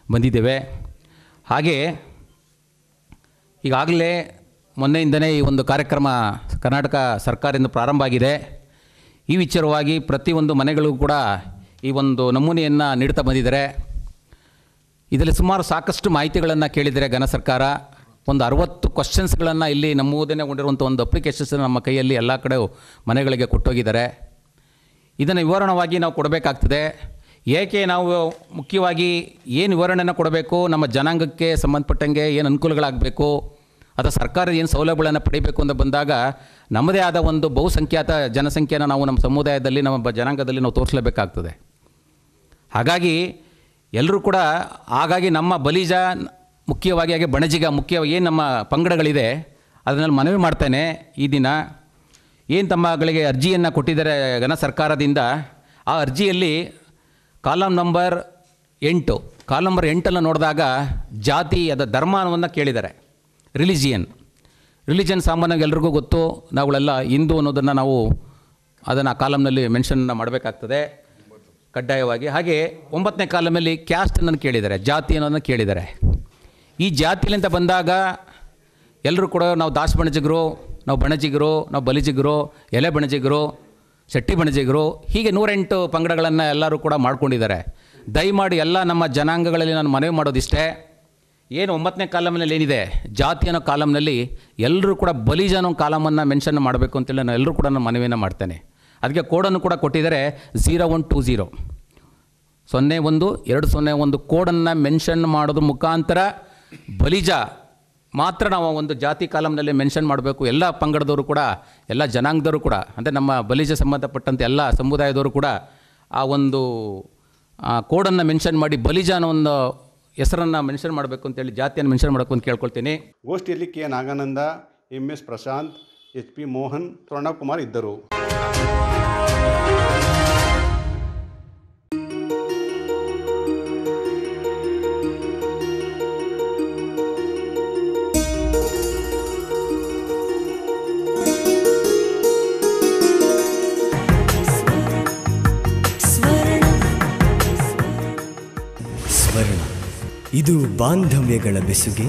ಬಂದಿದ್ದೇವೆ. ಹಾಗೆ ಈಗಾಗಲೇ ಮೊನ್ನೆಯಿಂದನೇ ಈ ಒಂದು ಕಾರ್ಯಕ್ರಮ ಕರ್ನಾಟಕ ಸರ್ಕಾರದಿಂದ ಪ್ರಾರಂಭ ಆಗಿದೆ. ಈ ವಿಚಾರವಾಗಿ ಪ್ರತಿಯೊಂದು ಮನೆಗಳಿಗೂ ಕೂಡ ಈ ಒಂದು ನಮೂನೆಯನ್ನು ನೀಡ್ತಾ ಬಂದಿದ್ದಾರೆ. ಇದರಲ್ಲಿ ಸುಮಾರು ಸಾಕಷ್ಟು ಮಾಹಿತಿಗಳನ್ನು ಕೇಳಿದರೆ ಘನ ಸರ್ಕಾರ ಒಂದು 60 ಕ್ವಶನ್ಸ್ಗಳನ್ನು ಇಲ್ಲಿ ನಮೂದನೆಗೊಂಡಿರುವಂಥ ಒಂದು ಅಪ್ಲಿಕೇಶನ್ಸ್ ನಮ್ಮ ಕೈಯಲ್ಲಿ ಎಲ್ಲ ಕಡೆ ಮನೆಗಳಿಗೆ ಕೊಟ್ಟೋಗಿದ್ದಾರೆ. ಇದನ್ನು ವಿವರಣವಾಗಿ ನಾವು ಕೊಡಬೇಕಾಗ್ತದೆ. ಏಕೆ ನಾವು ಮುಖ್ಯವಾಗಿ ಏನು ವಿವರಣೆಯನ್ನು ಕೊಡಬೇಕು, ನಮ್ಮ ಜನಾಂಗಕ್ಕೆ ಸಂಬಂಧಪಟ್ಟಂಗೆ ಏನು ಅನುಕೂಲಗಳಾಗಬೇಕು ಅಥವಾ ಸರ್ಕಾರ ಏನು ಸೌಲಭ್ಯಗಳನ್ನು ಪಡಿಬೇಕು ಅಂತ ಬಂದಾಗ ನಮ್ಮದೇ ಆದ ಒಂದು ಬಹುಸಂಖ್ಯಾತ ಜನಸಂಖ್ಯೆನ ನಾವು ನಮ್ಮ ಸಮುದಾಯದಲ್ಲಿ, ನಮ್ಮ ಜನಾಂಗದಲ್ಲಿ ನಾವು ತೋರಿಸಲೇಬೇಕಾಗ್ತದೆ. ಹಾಗಾಗಿ ಎಲ್ಲರೂ ಕೂಡ ನಮ್ಮ ಬಲಿಜ ಮುಖ್ಯವಾಗಿ ಹಾಗೆ ಬಣಜಿಗ ಏನು ನಮ್ಮ ಪಂಗಡಗಳಿದೆ ಅದನ್ನಲ್ಲಿ ಮನವಿ ಮಾಡ್ತೇನೆ. ಈ ದಿನ ಏನು ತಮ್ಮಗಳಿಗೆ ಅರ್ಜಿಯನ್ನು ಕೊಟ್ಟಿದ್ದಾರೆ ಘನ ಸರ್ಕಾರದಿಂದ, ಆ ಅರ್ಜಿಯಲ್ಲಿ ಕಾಲಂ ನಂಬರ್ 8 ನೋಡಿದಾಗ ಜಾತಿ ಧರ್ಮವನ್ನು ಕೇಳಿದ್ದಾರೆ. ರಿಲಿಜಿಯನ್ ಸಾಮಾನ್ಯವಾಗಿ ಎಲ್ರಿಗೂ ಗೊತ್ತು, ನಾವುಗಳೆಲ್ಲ ಹಿಂದೂ ಅನ್ನೋದನ್ನು ನಾವು ಅದನ್ನು ಕಾಲಮ್ನಲ್ಲಿ ಮೆನ್ಷನ್ ಮಾಡಬೇಕಾಗ್ತದೆ ಕಡ್ಡಾಯವಾಗಿ. ಹಾಗೆ 9ನೇ ಕಾಲಮಲ್ಲಿ ಕ್ಯಾಸ್ಟನ್ನು ಕೇಳಿದ್ದಾರೆ, ಜಾತಿ ಅನ್ನೋದನ್ನು ಕೇಳಿದ್ದಾರೆ. ಈ ಜಾತಿಲಿಂದ ಬಂದಾಗ ಎಲ್ಲರೂ ಕೂಡ ನಾವು ದಾಸ ಬಣಜಿಗರು, ನಾವು ಬಣಜಿಗರು, ನಾವು ಬಲಿಜಿಗರು, ಎಲೆ ಬಣಜಿಗರು, ಶೆಟ್ಟಿ ಬಣಜಿಗರು, ಹೀಗೆ 108 ಪಂಗಡಗಳನ್ನು ಎಲ್ಲರೂ ಕೂಡ ಮಾಡ್ಕೊಂಡಿದ್ದಾರೆ. ದಯಮಾಡಿ ಎಲ್ಲ ನಮ್ಮ ಜನಾಂಗಗಳಲ್ಲಿ ನಾನು ಮನವಿ ಮಾಡೋದಿಷ್ಟೇ, ಏನು 9ನೇ ಕಾಲಮ್ನಲ್ಲಿ ಏನಿದೆ ಜಾತಿ ಅನ್ನೋ ಕಾಲಮ್ನಲ್ಲಿ ಎಲ್ಲರೂ ಕೂಡ ಬಲಿಜ ಅನ್ನೋ ಕಾಲಮನ್ನು ಮೆನ್ಷನ್ ಮಾಡಬೇಕು ಅಂತೇಳಿ ನಾನು ಎಲ್ಲರೂ ಕೂಡ ನಾನು ಮನವಿಯನ್ನು ಮಾಡ್ತೇನೆ. ಅದಕ್ಕೆ ಕೋಡನ್ನು ಕೂಡ ಕೊಟ್ಟಿದ್ದಾರೆ 0120 01-201 ಕೋಡನ್ನು ಮೆನ್ಷನ್ ಮಾಡೋದ್ರ ಮುಖಾಂತರ ಬಲಿಜ ಮಾತ್ರ ನಾವು ಒಂದು ಜಾತಿ ಕಾಲಮ್ನಲ್ಲಿ ಮೆನ್ಷನ್ ಮಾಡಬೇಕು. ಎಲ್ಲ ಪಂಗಡದವರು ಕೂಡ, ಎಲ್ಲ ಜನಾಂಗದವರು ಕೂಡ, ಅಂದರೆ ನಮ್ಮ ಬಲಿಜ ಸಂಬಂಧಪಟ್ಟಂತೆ ಎಲ್ಲ ಸಮುದಾಯದವರು ಕೂಡ ಆ ಒಂದು ಕೋಡನ್ನು ಮೆನ್ಷನ್ ಮಾಡಿ ಬಲಿಜ ಅನ್ನೋ ಒಂದು ಹೆಸರನ್ನು ಮೆನ್ಷನ್ ಮಾಡಬೇಕು ಅಂತೇಳಿ, ಜಾತಿಯನ್ನು ಮೆನ್ಷನ್ ಮಾಡಬೇಕು ಅಂತ ಕೇಳ್ಕೊಳ್ತೀನಿ. ಗೋಷ್ಠಿಯಲ್ಲಿ K Nagananda, MS Prashanth, HP Mohan, Pranav Kumar ಇದ್ದರು. ಇದು ಬಾಂಧವ್ಯಗಳ ಬೆಸುಗೆ